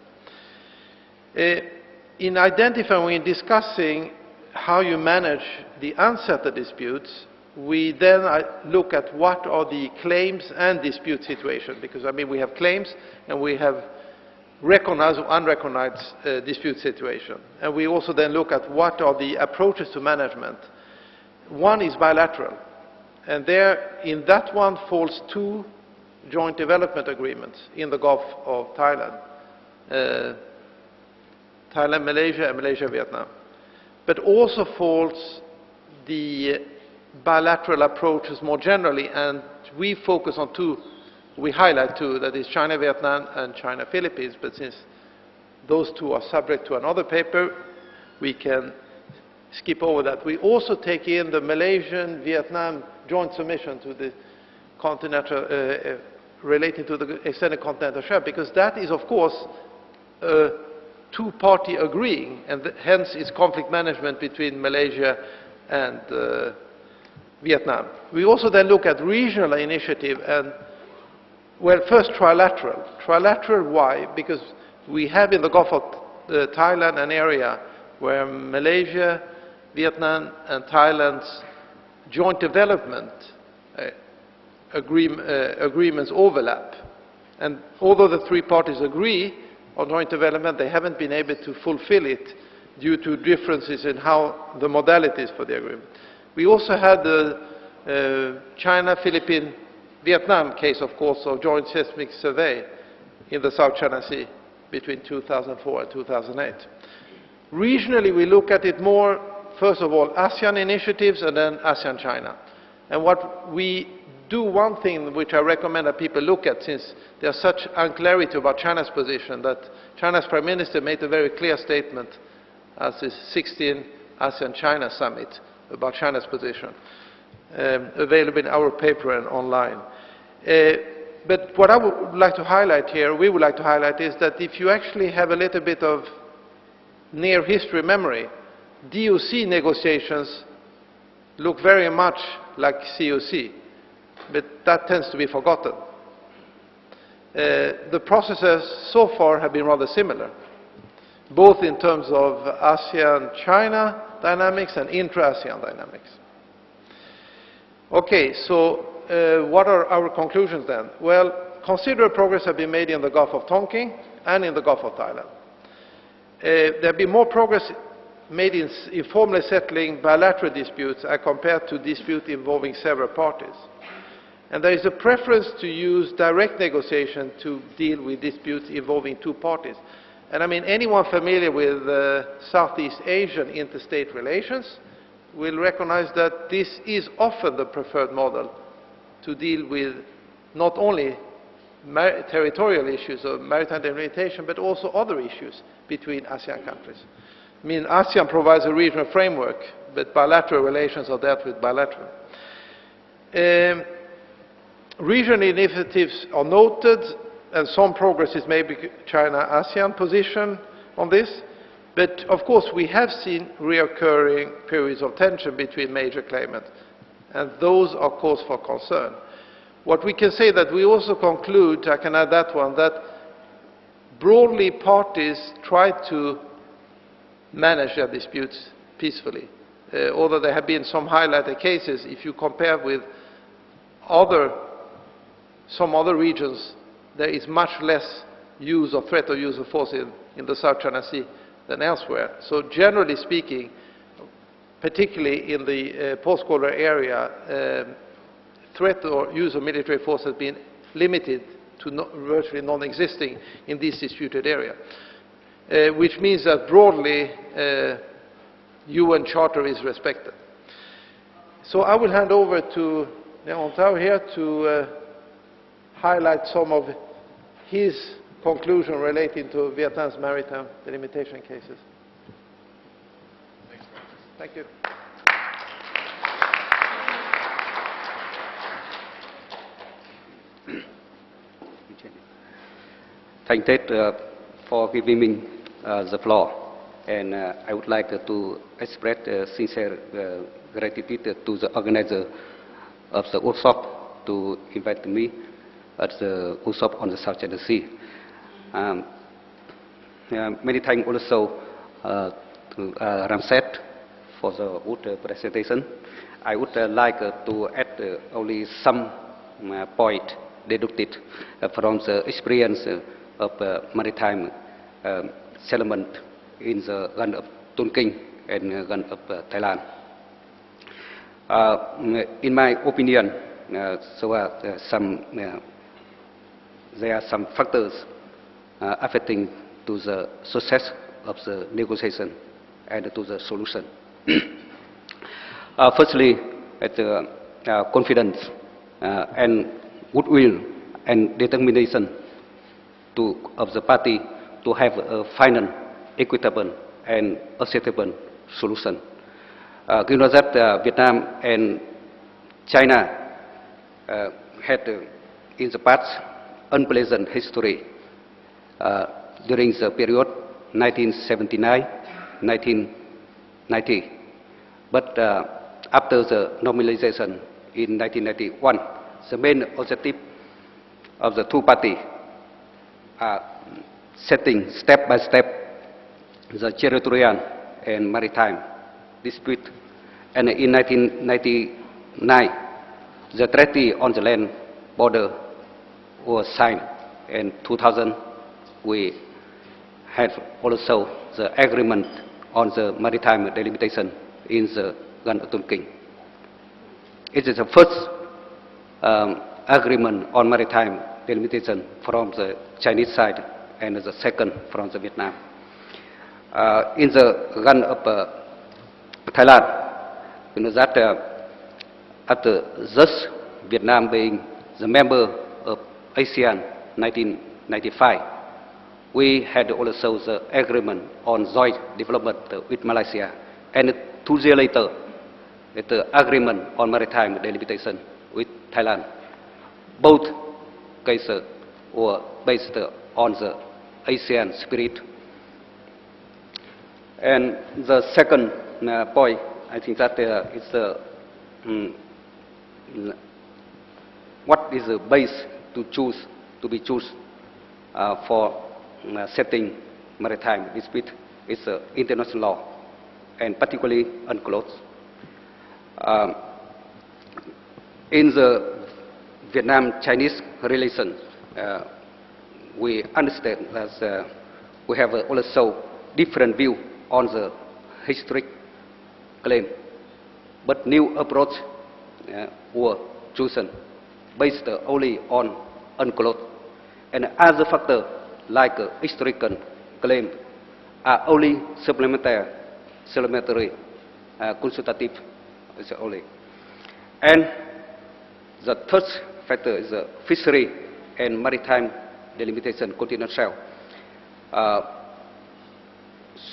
In identifying and discussing how you manage the unsettled disputes, we then look at what are the claims and dispute situations, because, I mean, we have claims and we have recognized or unrecognized dispute situation. And we also then look at what are the approaches to management. One is bilateral, and there, in that one falls 2 joint development agreements in the Gulf of Thailand. Thailand, Malaysia, and Malaysia, Vietnam. But also falls the bilateral approaches more generally, and we focus on 2. We highlight 2, that is China, Vietnam, and China, Philippines, but since those 2 are subject to another paper, we can skip over that. We also take in the Malaysian-Vietnam joint submission to the continental, related to the extended continental shelf, because that is, of course, a 2-party agreeing, and hence is conflict management between Malaysia and Vietnam. We also then look at regional initiative and, well, first trilateral. Trilateral, why? Because we have in the Gulf of Thailand an area where Malaysia, Vietnam, and Thailand's joint development agreements overlap. And although the 3 parties agree on joint development, they haven't been able to fulfill it due to differences in how the modalities for the agreement. We also had the China, Philippines, Vietnam case, of course, of joint seismic survey in the South China Sea between 2004 and 2008. Regionally, we look at it more, first of all, ASEAN initiatives and then ASEAN-China. And what we do, one thing which I recommend that people look at, since there's such unclarity about China's position, that China's Prime Minister made a very clear statement at the 16th ASEAN-China Summit about China's position, available in our paper and online. But what I would like to highlight here, we would like to highlight, is that if you actually have a little bit of near history memory, DOC negotiations look very much like COC, but that tends to be forgotten. The processes so far have been rather similar, both in terms of ASEAN-China dynamics and intra-ASEAN dynamics. Okay, so what are our conclusions then? Well, considerable progress has been made in the Gulf of Tonkin and in the Gulf of Thailand. There has been more progress made in informally settling bilateral disputes as compared to disputes involving several parties. And there is a preference to use direct negotiation to deal with disputes involving two parties. And I mean, anyone familiar with Southeast Asian interstate relations will recognize that this is often the preferred model to deal with not only territorial issues of maritime delimitation, but also other issues between ASEAN countries. I mean, ASEAN provides a regional framework, but bilateral relations are dealt with bilaterally. Regional initiatives are noted, and some progress is made with China-ASEAN position on this. But of course, we have seen reoccurring periods of tension between major claimants, and those are cause for concern. What we can say that we also conclude, I can add that one, that broadly parties try to manage their disputes peacefully. Although there have been some highlighted cases, if you compare with some other regions, there is much less use or threat of use of force in the South China Sea than elsewhere. So generally speaking, particularly in the post-Cold War area, threat or use of military force has been limited to virtually non-existing in this disputed area, which means that broadly UN Charter is respected. So I will hand over to Nguyen Tao here to highlight some of his conclusion relating to Vietnam's maritime delimitation cases. Thank you. Thank you for giving me the floor. And I would like to express sincere gratitude to the organizer of the workshop to invite me at the workshop on the South China Sea. Many thanks also to Ramset for the good presentation. I would like to add only some point deducted from the experience of maritime settlement in the Gulf of Tonkin and Gulf of Thailand. In my opinion, there are some factors affecting to the success of the negotiation and to the solution. Firstly, confidence and goodwill and determination of the party to have a final, equitable and acceptable solution. You know that Vietnam and China had in the past unpleasant history during the period 1979-1990. But after the normalization in 1991, the main objective of the two parties are setting step by step the territorial and maritime dispute. And in 1999, the treaty on the land border was signed. In 2000, we had also the agreement on the maritime delimitation in the Gulf of Tonkin. It is the first agreement on maritime delimitation from the Chinese side and the second from the Vietnam. In the run of Thailand, you know that after just Vietnam being the member of ASEAN 1995, we had also the agreement on joint development with Malaysia, and 2 years later, the agreement on maritime delimitation with Thailand. Both cases were based on the ASEAN spirit. And the second point, I think that is what is the base to be chosen for setting maritime dispute is international law, and particularly UNCLOS. In the Vietnam-Chinese relations, we understand that we have also different view on the historic claim, but new approach were chosen based only on UNCLOS, and other factors like historical claim are only supplementary, consultative only. And the third factor is fishery and maritime delimitation continental shelf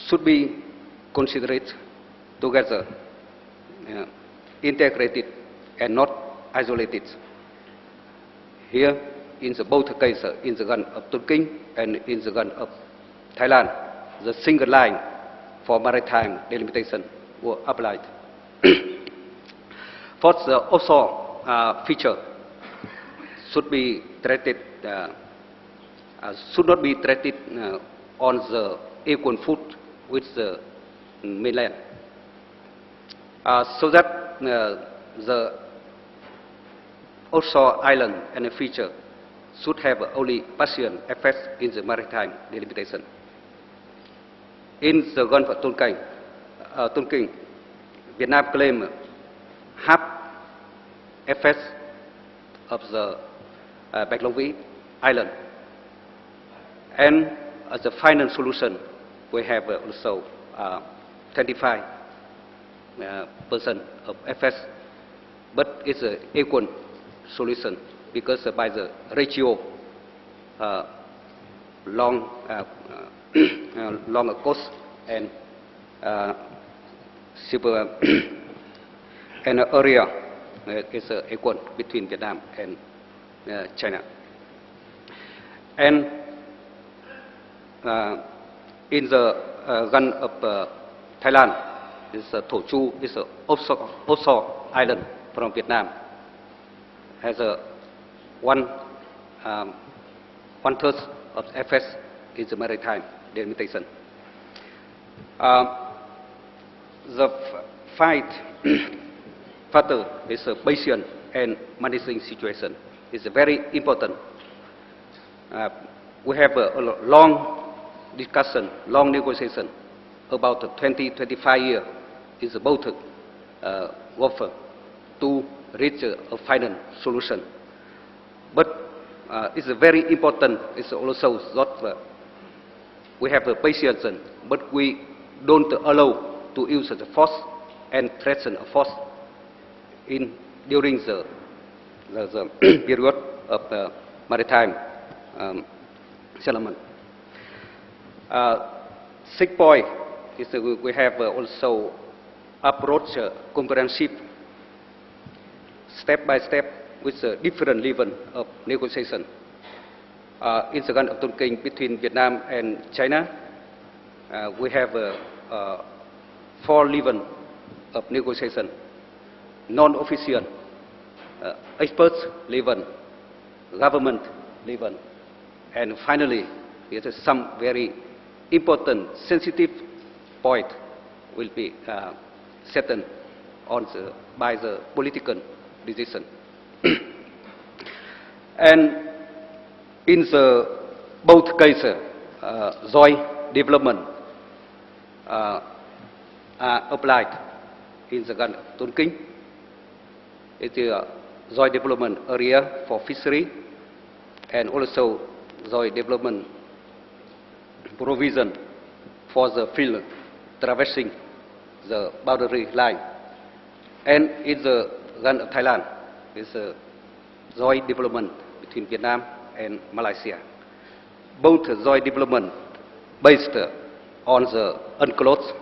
should be considered together, integrated and not isolated. Here, in the both cases, in the gun of Tonkin and in the gun of Thailand, the single line for maritime delimitation were applied. Fourth, the offshore feature should be treated, should not be treated on the equal foot with the mainland, so that the offshore island and the feature should have only partial effects in the maritime delimitation. In the Gulf of Tonkin, Vietnam claimed half effects of the Bạch Long Island, and as a final solution, we have also 25% of effects, but it's an equal solution because by the ratio long coast and super and area is equal between Vietnam and China. And in the gun of Thailand, is Thổ Chu, is an offshore island from Vietnam, has a one-third of FS is the maritime delimitation. The fight factor is a Bayesian and managing situation is very important. We have a long discussion, long negotiation about 20-25 years is about offer to reach a final solution. But it's very important. It's also that we have a patience, but we don't allow to use the force and threaten a force during the period of maritime settlement. Sixth point is we have also approach comprehensive step by step with a different level of negotiation. In the gun of Tonkin between Vietnam and China, we have 4 levels of negotiation: non-official, expert level, government level, and finally, there is some very important, sensitive point will be settled by the political decision. And in the both cases, joint development are applied in the gun of Tonkin. It's a joint development area for fishery and also joint development provision for the field traversing the boundary line. And it's the Gan of Thailand. It's a joint development between Viet Nam and Malaysia. Both joint development based on the UNCLOS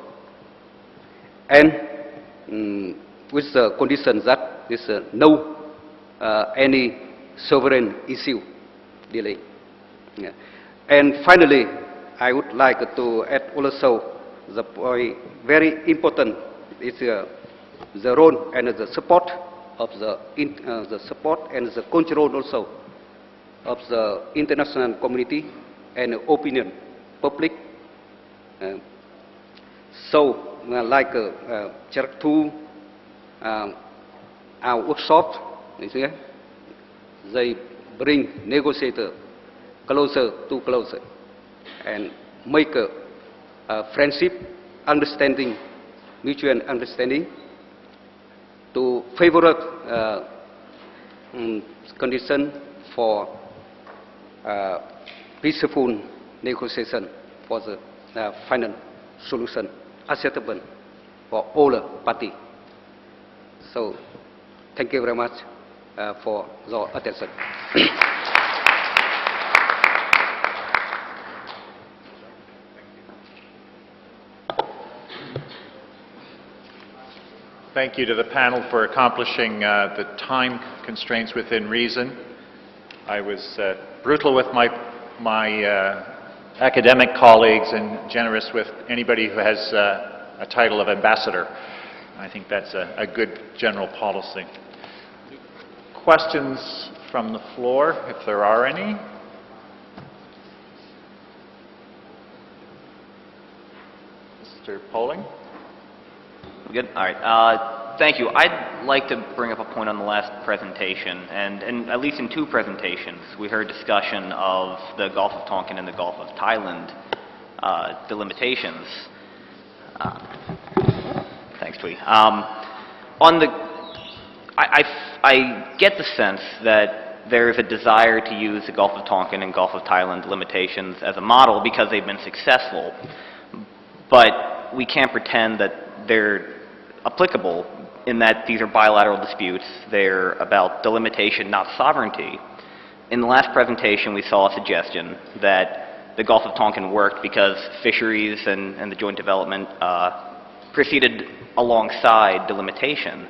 and with the condition that there is no any sovereign issue delay. Yeah. And finally, I would like to add also the point very important is the role and the support of the support and the control also of the international community and opinion public. Like Chapter 2, our workshop, they bring negotiator closer to closer and make a friendship, understanding, mutual understanding to favorable condition for peaceful negotiation for the final solution acceptable for all parties. So, thank you very much for your attention. Thank you to the panel for accomplishing the time constraints within reason. I was brutal with my academic colleagues and generous with anybody who has a title of ambassador. I think that's a good general policy. Questions from the floor, if there are any? Mr. Poling? Good. All right. Thank you. I'd like to bring up a point on the last presentation, and at least in two presentations, we heard discussion of the Gulf of Tonkin and the Gulf of Thailand delimitations. Thanks, Twee. I get the sense that there is a desire to use the Gulf of Tonkin and Gulf of Thailand limitations as a model because they've been successful, but we can't pretend that they're applicable in that these are bilateral disputes. They're about delimitation, not sovereignty. In the last presentation, we saw a suggestion that the Gulf of Tonkin worked because fisheries and the joint development proceeded alongside delimitation.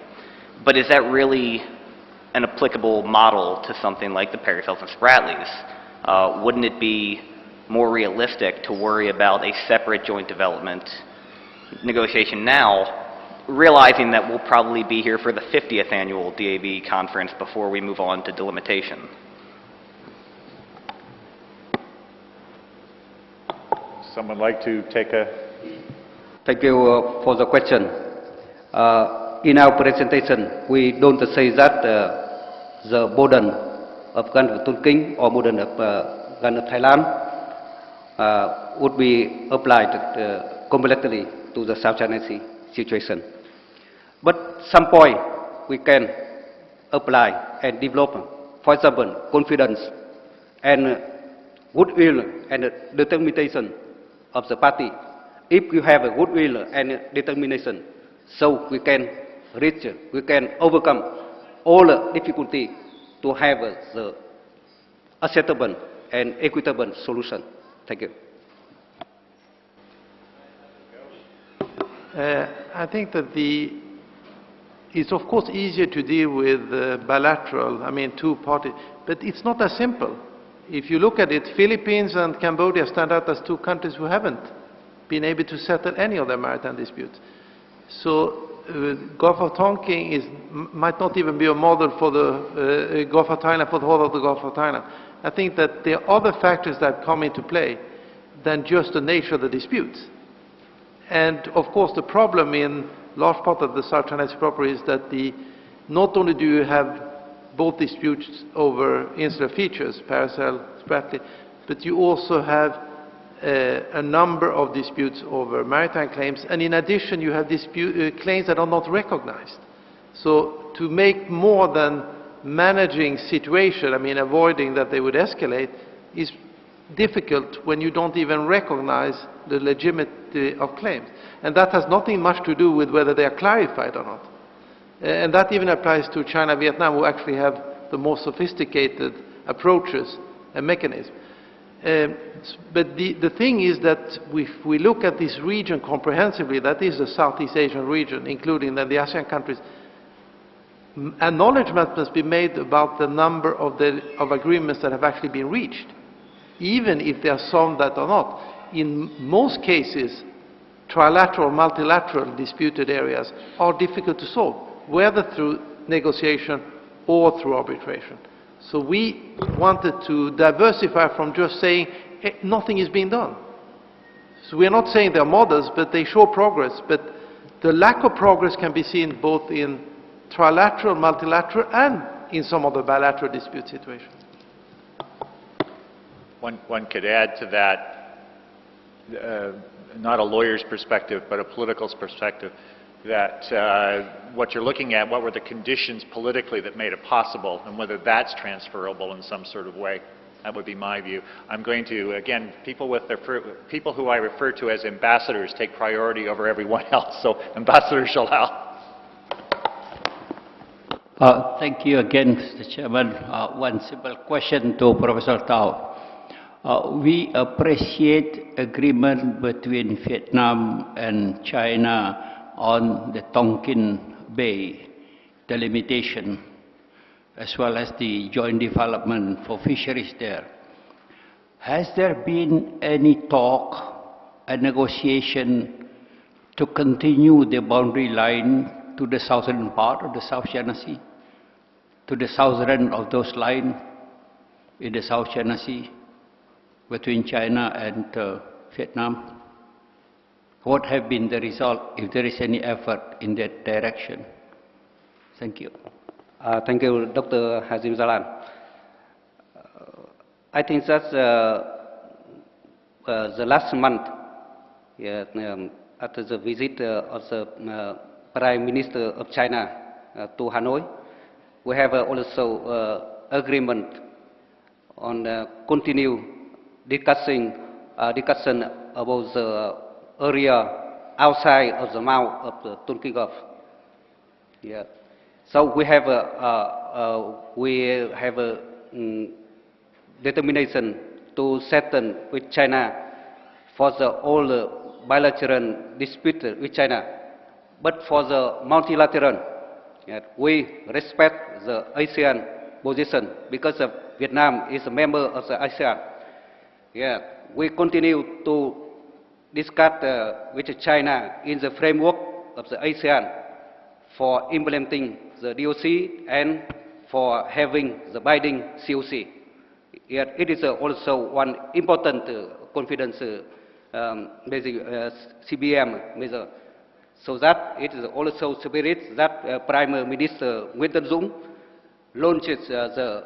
But is that really an applicable model to something like the Paracels and Spratlys? Wouldn't it be more realistic to worry about a separate joint development negotiation now, realizing that we'll probably be here for the 50th annual DAB conference before we move on to delimitation? Someone like to take a... Thank you for the question. In our presentation, we don't say that the burden of Gulf of Tonkin or burden of Gulf of Thailand would be applied completely to the South China Sea situation. But some point we can apply and develop, for example, confidence and goodwill and determination of the party. If you have a goodwill and determination, so we can reach, we can overcome all the difficulty to have the acceptable and equitable solution. Thank you. I think that it's of course easier to deal with bilateral, two parties, but it's not as simple. If you look at it, Philippines and Cambodia stand out as two countries who haven't been able to settle any of their maritime disputes. So Gulf of Tonkin might not even be a model for the Gulf of Thailand, for the whole of the Gulf of Thailand. I think that there are other factors that come into play than just the nature of the disputes. And of course the problem in large part of the South China Sea proper is that not only do you have both disputes over insular features, Paracel, Spratlys, but you also have a number of disputes over maritime claims, and in addition you have claims that are not recognized. So to make more than managing situation, I mean avoiding that they would escalate, is difficult when you don't even recognize the legitimacy of claims. And that has nothing much to do with whether they are clarified or not. And that even applies to China and Vietnam, who actually have the more sophisticated approaches and mechanisms. But the thing is that if we look at this region comprehensively, that is the Southeast Asian region, including the ASEAN countries, acknowledgement must be made about the number of agreements that have actually been reached, even if there are some that are not. In most cases, trilateral, multilateral disputed areas are difficult to solve, whether through negotiation or through arbitration. So we wanted to diversify from just saying nothing is being done. So we are not saying they're models, but they show progress. But the lack of progress can be seen both in trilateral, multilateral, and in some of the bilateral dispute situations. One could add to that, not a lawyer's perspective, but a political perspective, that what you're looking at, what were the conditions politically that made it possible, and whether that's transferable in some sort of way. That would be my view. I'm going to, again, people who I refer to as ambassadors take priority over everyone else, so Ambassador Shalal. Thank you again, Mr. Chairman. One simple question to Professor Tao. We appreciate agreement between Vietnam and China on the Tonkin Bay delimitation, as well as the joint development for fisheries there. Has there been any talk and negotiation to continue the boundary line to the southern part of the South China Sea, to the southern of those lines in the South China Sea between China and Vietnam? What have been the result, if there is any effort in that direction? Thank you. Thank you, Dr. Hazim Zalan. I think that the last month, after the visit of the Prime Minister of China to Hanoi, we have also agreement on continue discussion about the area outside of the mouth of the Tonkin Gulf. Yeah. So we have a determination to settle with China for all the bilateral dispute with China, but for the multilateral, we respect the ASEAN position because of Vietnam is a member of the ASEAN. Yeah, we continue to discuss with China in the framework of the ASEAN for implementing the DOC and for having the binding COC. Yeah, it is also one important confidence CBM measure. So that it is also spirit that Prime Minister Nguyễn Tân Dũng launches the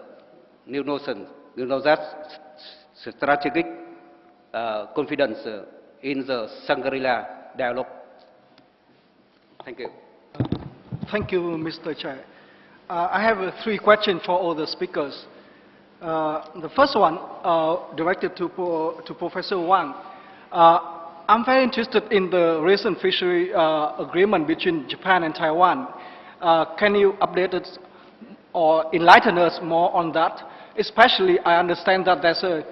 new notion, that strategic confidence in the Shangri-La dialogue. Thank you. Thank you, Mr. Chair. I have three questions for all the speakers. The first one directed to Professor Wang. I'm very interested in the recent fishery agreement between Japan and Taiwan. Can you update us or enlighten us more on that? Especially, I understand that there's a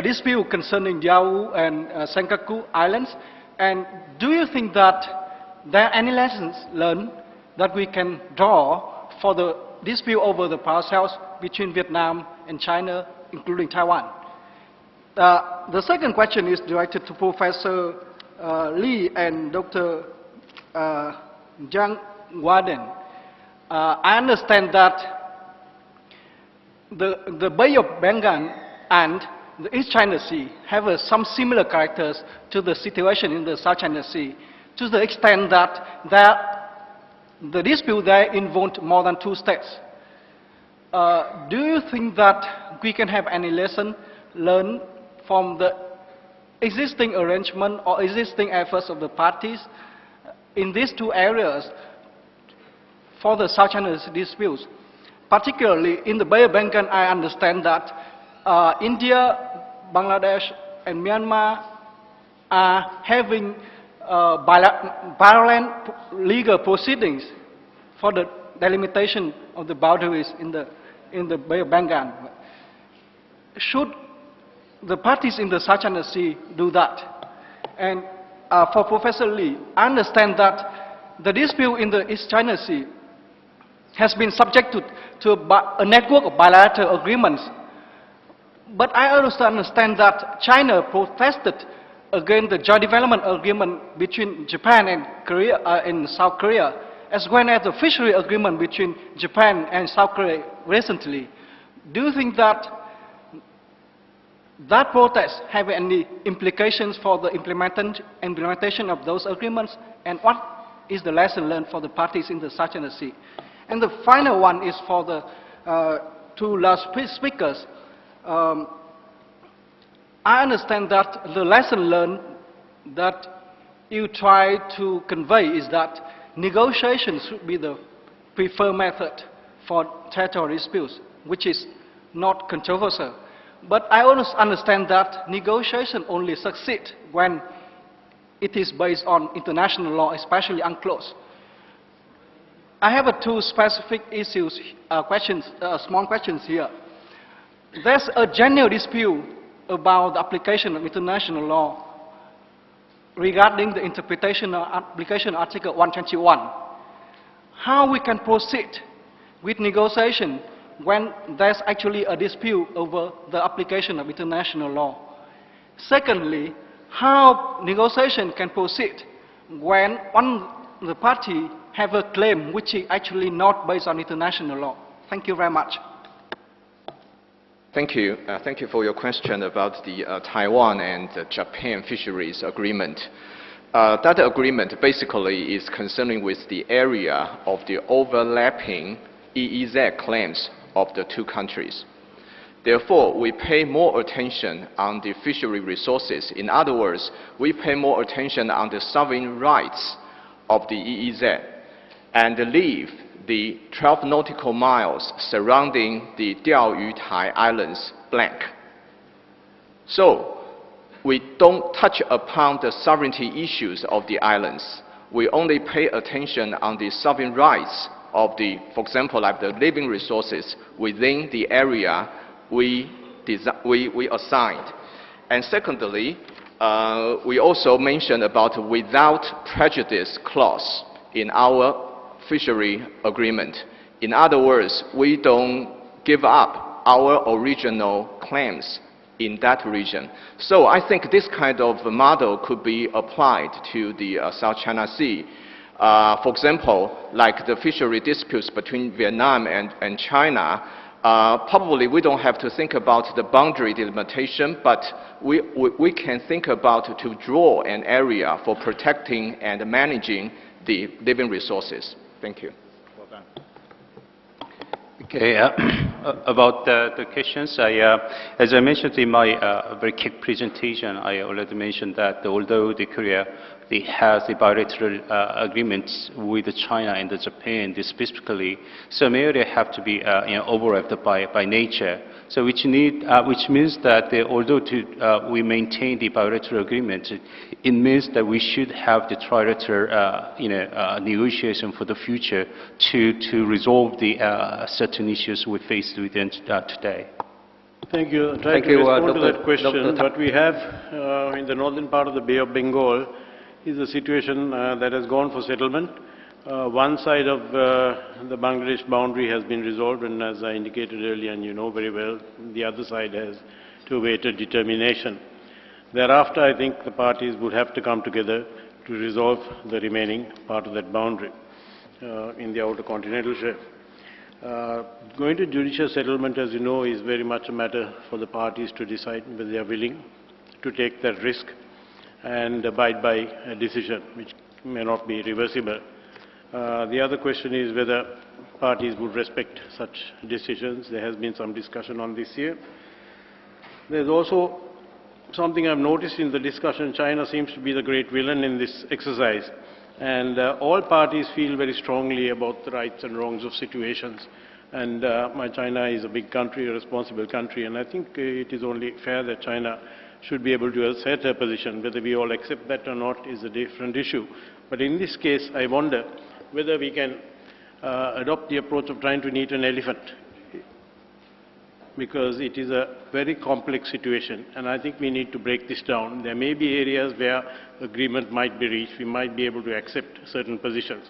dispute concerning Diaoyu and Senkaku Islands. And do you think that there are any lessons learned that we can draw for the dispute over the parcels between Vietnam and China, including Taiwan? The second question is directed to Professor Lee and Dr. JAYEWARDENE. I understand that the Bay of Bengal and the East China Sea have some similar characters to the situation in the South China Sea, to the extent that the dispute there involved more than two states. Do you think that we can have any lesson learned from the existing arrangement or existing efforts of the parties in these two areas for the South China Sea disputes. Particularly in the Bay of Bengal, I understand that India, Bangladesh, and Myanmar are having parallel legal proceedings for the delimitation of the boundaries in the Bay of Bengal. Should the parties in the South China Sea do that? And for Professor Lee, I understand that the dispute in the East China Sea has been subject to a network of bilateral agreements. But I also understand that China protested against the joint development agreement between Japan and Korea, and South Korea, as well as the fishery agreement between Japan and South Korea recently. Do you think that that protest have any implications for the implementation of those agreements? And what is the lesson learned for the parties in the South China Sea? And the final one is for the two last speakers. I understand that the lesson learned that you try to convey is that negotiation should be the preferred method for territorial disputes, which is not controversial. But I also understand that negotiation only succeeds when it is based on international law, especially UNCLOS. I have two specific issues, small questions here. There's a general dispute about the application of international law regarding the interpretation or application of Article 121. How we can proceed with negotiation when there's actually a dispute over the application of international law? Secondly, how negotiation can proceed when the party have a claim which is actually not based on international law? Thank you very much. Thank you. Thank you for your question about the Taiwan and Japan fisheries agreement. That agreement basically is concerning with the area of the overlapping EEZ claims of the two countries. Therefore, we pay more attention on the fishery resources. In other words, we pay more attention on the sovereign rights of the EEZ and leave the 12 nautical miles surrounding the Diaoyutai Islands blank. So, we don't touch upon the sovereignty issues of the islands. We only pay attention on the sovereign rights of the, for example, like the living resources within the area we assigned. And secondly, we also mentioned about without prejudice clause in our fishery agreement. In other words, we don't give up our original claims in that region. So I think this kind of model could be applied to the South China Sea. For example, like the fishery disputes between Vietnam and China, probably we don't have to think about the boundary delimitation, but we can think about to draw an area for protecting and managing the living resources. Thank you. Well done. Okay, about the questions, as I mentioned in my very quick presentation, I already mentioned that although Korea has the bilateral agreements with China and Japan, specifically, some areas have to be overlapped by nature. So which means that although we maintain the bilateral agreement, it means that we should have the trilateral negotiation for the future to resolve the certain issues we face within today. Thank you. I'll try to respond to that question. What we have in the northern part of the Bay of Bengal is a situation that has gone for settlement. One side of the Bangladesh boundary has been resolved, and as I indicated earlier, and you know very well, the other side has to await a determination. Thereafter, I think the parties would have to come together to resolve the remaining part of that boundary in the outer continental shelf. Going to judicial settlement, as you know, is very much a matter for the parties to decide whether they are willing to take that risk and abide by a decision which may not be reversible. The other question is whether parties would respect such decisions. There has been some discussion on this here. There's also something I've noticed in the discussion. China seems to be the great villain in this exercise. And all parties feel very strongly about the rights and wrongs of situations. And China is a big country, a responsible country, and I think it is only fair that China should be able to assert her position. Whether we all accept that or not is a different issue. But in this case, I wonder whether we can adopt the approach of trying to eat an elephant, because it is a very complex situation, and I think we need to break this down. There may be areas where agreement might be reached, we might be able to accept certain positions.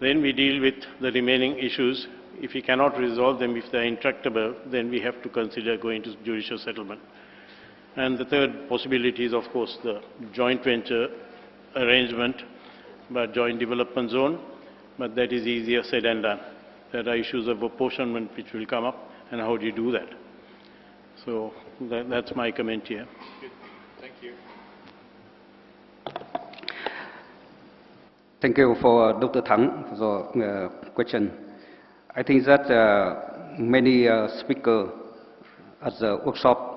Then we deal with the remaining issues. If we cannot resolve them, if they are intractable, then we have to consider going to judicial settlement. And the third possibility is, of course, the joint venture arrangement, but joint development zone, but that is easier said than done. There are issues of apportionment which will come up, and how do you do that? So that's my comment here. Good. Thank you. Thank you for Dr. Thang for the question. I think that many speakers at the workshop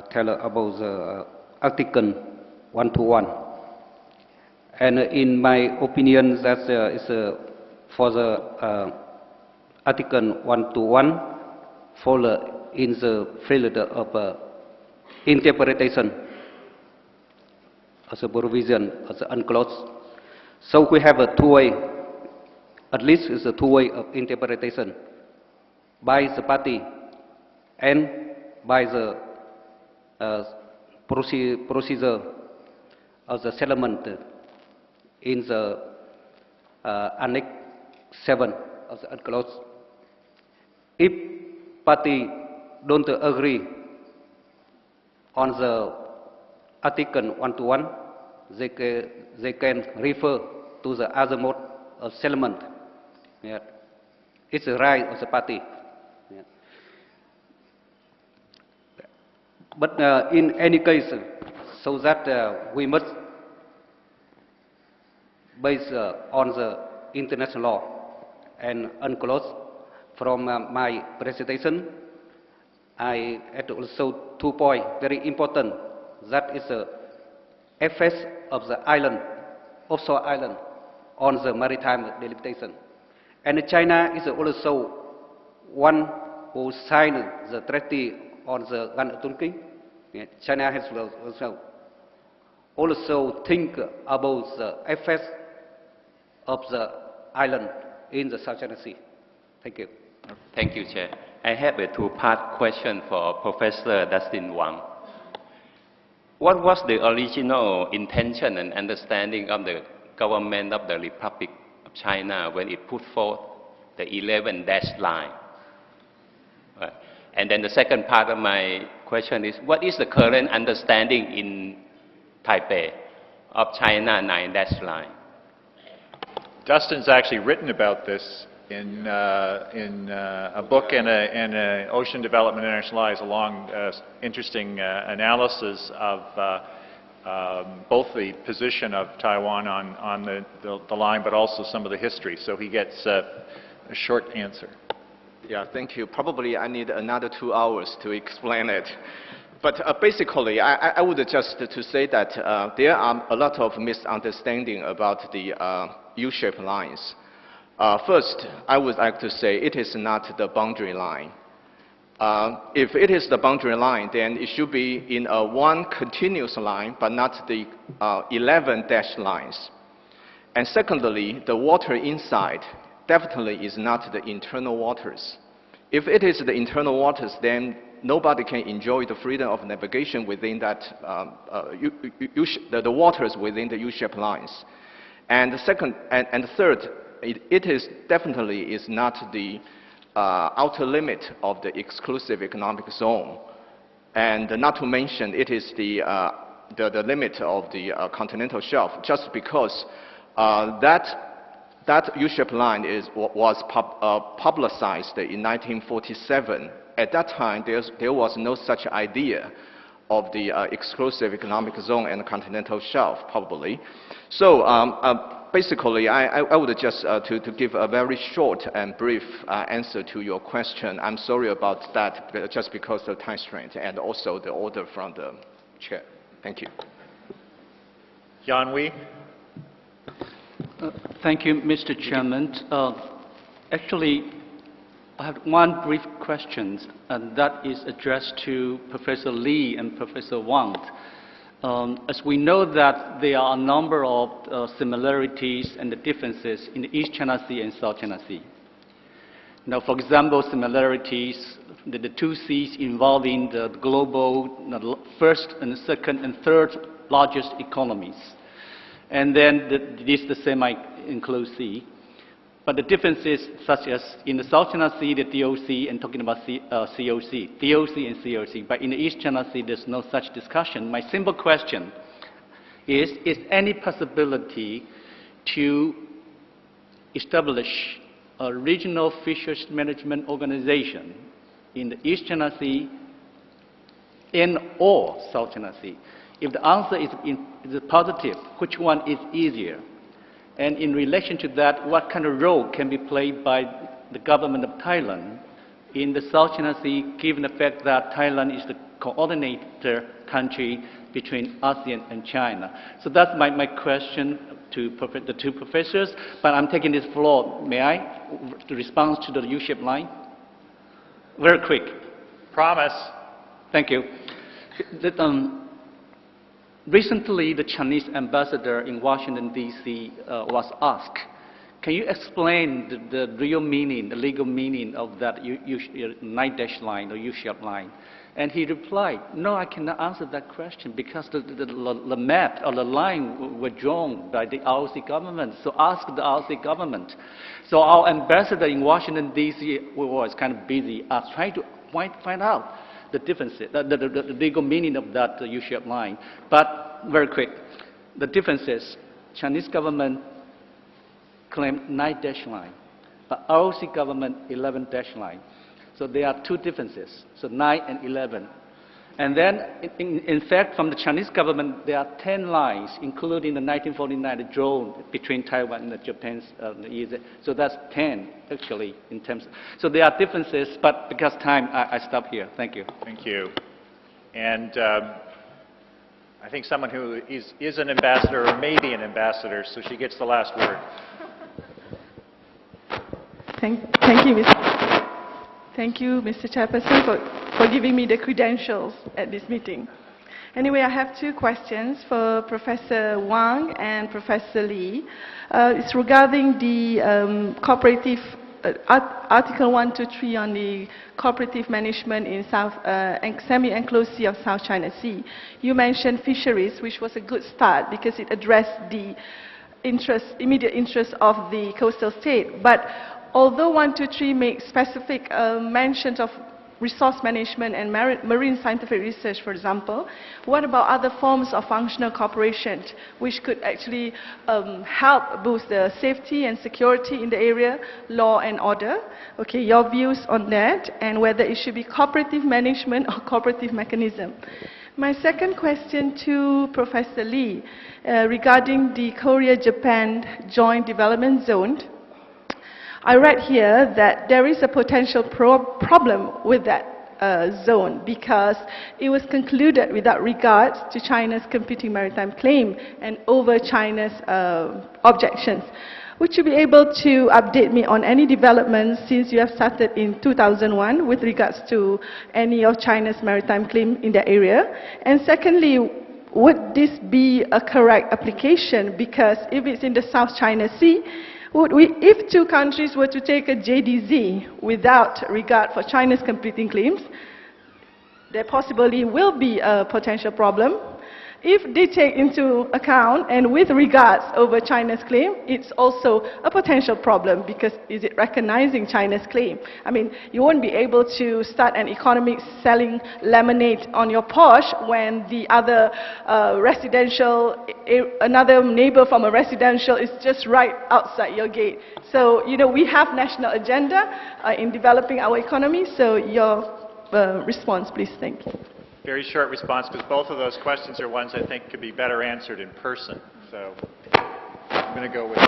tell about the Article 121. And in my opinion, that is for the Article 121 fall in the field of interpretation as a provision as the UNCLOS. So we have a two-way, at least it's a two-way of interpretation by the party and by the procedure of the settlement in the Annex 7 of the UNCLOS. If party don't agree on the Article 121, they can refer to the other mode of settlement. Yeah. It's the right of the party. Yeah. But in any case, so that we must base on the international law and UNCLOS. From my presentation, I had also 2 points, very important. That is the effects of the island, offshore island, on the maritime delimitation. And China is also one who signed the treaty on the Gan-Tunking. China has also think about the effects of the island in the South China Sea. Thank you. Thank you, Chair. I have a two-part question for Professor Dustin Wang. What was the original intention and understanding of the government of the Republic of China when it put forth the 11 dash line? And then the second part of my question is, what is the current understanding in Taipei of China 9 dash line? Dustin's actually written about this in a book and an Ocean Development International Law, a long, interesting analysis of both the position of Taiwan on the line, but also some of the history. So he gets a short answer. Yeah, thank you. Probably I need another 2 hours to explain it. But basically, I would just to say that there are a lot of misunderstanding about the U-shaped lines. First, I would like to say it is not the boundary line. If it is the boundary line, then it should be in a one continuous line, but not the 11 dashed lines. And secondly, the water inside definitely is not the internal waters. If it is the internal waters, then nobody can enjoy the freedom of navigation within that, the waters within the U-shaped lines. And the second, and third, it is definitely is not the outer limit of the exclusive economic zone. And not to mention, it is the limit of the continental shelf, just because that U-shaped line was publicized in 1947. At that time, there was no such idea of the exclusive economic zone and continental shelf, probably. So basically, I would just to give a very short and brief answer to your question. I'm sorry about that, just because of time constraint and also the order from the chair. Thank you. Yan Wei. Thank you, Mr. Chairman. Actually, I have one brief question, and that is addressed to Professor Lee and Professor Wang. As we know that there are a number of similarities and the differences in the East China Sea and South China Sea. Now, for example, similarities, the two seas involving the global first and second and third largest economies. And then this is the semi-enclosed sea. But the differences such as in the South China Sea, the DOC, and talking about COC, DOC and COC. But in the East China Sea, there's no such discussion. My simple question is any possibility to establish a regional fisheries management organization in the East China Sea and or South China Sea? If the answer is positive, which one is easier? And in relation to that, what kind of role can be played by the government of Thailand in the South China Sea, given the fact that Thailand is the coordinator country between ASEAN and China? So that's my question to the two professors. But I'm taking this floor. May I respond to the U-shaped line? Very quick. Promise. Thank you. Recently, the Chinese ambassador in Washington, D.C. Was asked, can you explain the real meaning, the legal meaning of that 9-dash line or U-shaped line? And he replied, no, I cannot answer that question because the map or the line were drawn by the ROC government. So ask the ROC government. So our ambassador in Washington, D.C. was kind of busy trying to find out the differences, the legal meaning of that U-shaped line. But very quick, the differences, Chinese government claimed 9-dash line, ROC government 11-dash line. So there are two differences, so 9 and 11. And then, in fact, from the Chinese government, there are 10 lines, including the 1949 drawn between Taiwan and Japan's so that's 10, actually, in terms. So there are differences, but because time, I stop here. Thank you. Thank you. And I think someone who is an ambassador or may be an ambassador, so she gets the last word. Thank you, Mr. Chairperson, for giving me the credentials at this meeting. Anyway, I have two questions for Professor Wang and Professor Lee. It's regarding the cooperative Article 123 on the cooperative management in semi-enclosed sea of South China Sea. You mentioned fisheries, which was a good start because it addressed the immediate interest of the coastal state. But although 123 makes specific mentions of resource management and marine scientific research, for example, what about other forms of functional cooperation which could actually help boost the safety and security in the area, law and order? Okay, your views on that, and whether it should be cooperative management or cooperative mechanism. My second question to Professor Lee regarding the Korea-Japan Joint Development Zone. I read here that there is a potential problem with that zone because it was concluded without regards to China's competing maritime claim and over China's objections. Would you be able to update me on any developments since you have started in 2001 with regards to any of China's maritime claim in that area? And secondly, would this be a correct application? Because if it's in the South China Sea, if two countries were to take a JDZ without regard for China's competing claims, there possibly will be a potential problem. If they take into account and with regards over China's claim, it's also a potential problem because is it recognizing China's claim? I mean, you won't be able to start an economy selling lemonade on your porch when the other another neighbor from a residential is just right outside your gate. So, you know, we have national agenda in developing our economy, so your response, please. Thank you. Very short response, because both of those questions are ones I think could be better answered in person. So I'm going to go with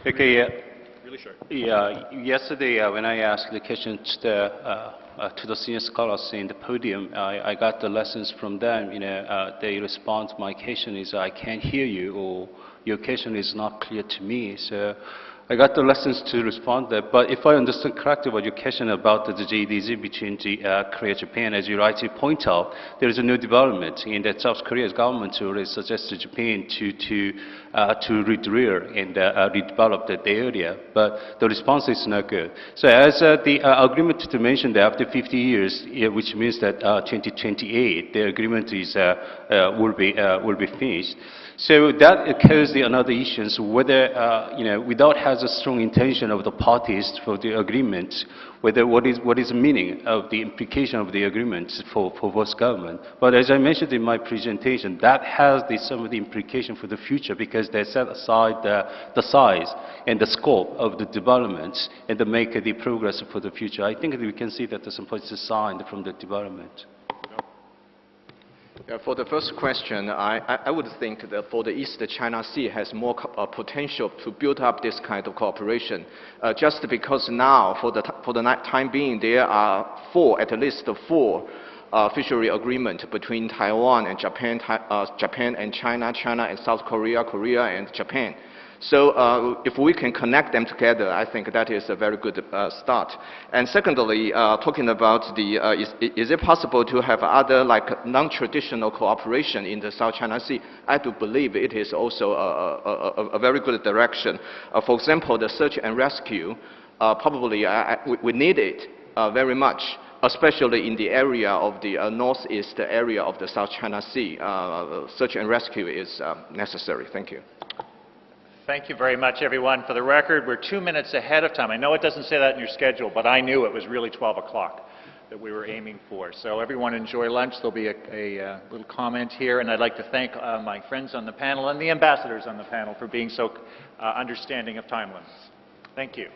Okay. really short. Yeah. Yesterday, when I asked the question to the senior scholars in the podium, I got the lessons from them. You know, they respond to my question is I can't hear you, or your question is not clear to me. So I got the lessons to respond there. But if I understand correctly what your question about the JDZ between Korea and Japan, as you rightly point out, there is a new development in that South Korea's government already suggested Japan to redrill and redevelop the area. But the response is not good. So as the agreement to mention that after 50 years, which means that 2028, the agreement is will be finished. So that occurs the another issues whether without has a strong intention of the parties for the agreement, whether what is the meaning of the implication of the agreement for both government. But as I mentioned in my presentation, that has some of the implication for the future because they set aside the size and the scope of the development and to make the progress for the future. I think that we can see that there's some positive sign from the development. For the first question, I would think that for the East China Sea has more potential to build up this kind of cooperation, just because now, for the time being, there are at least four fishery agreements between Taiwan and Japan, Japan and China, China and South Korea, Korea and Japan. So if we can connect them together, I think that is a very good start. And secondly, talking about is it possible to have other like non-traditional cooperation in the South China Sea? I do believe it is also a very good direction. For example, the search and rescue, probably we need it very much, especially in the area of the northeast area of the South China Sea. Search and rescue is necessary. Thank you. Thank you very much, everyone. For the record, we're 2 minutes ahead of time. I know it doesn't say that in your schedule, but I knew it was really 12 o'clock that we were aiming for. So everyone enjoy lunch. There'll be a little comment here, and I'd like to thank my friends on the panel and the ambassadors on the panel for being so understanding of time limits. Thank you.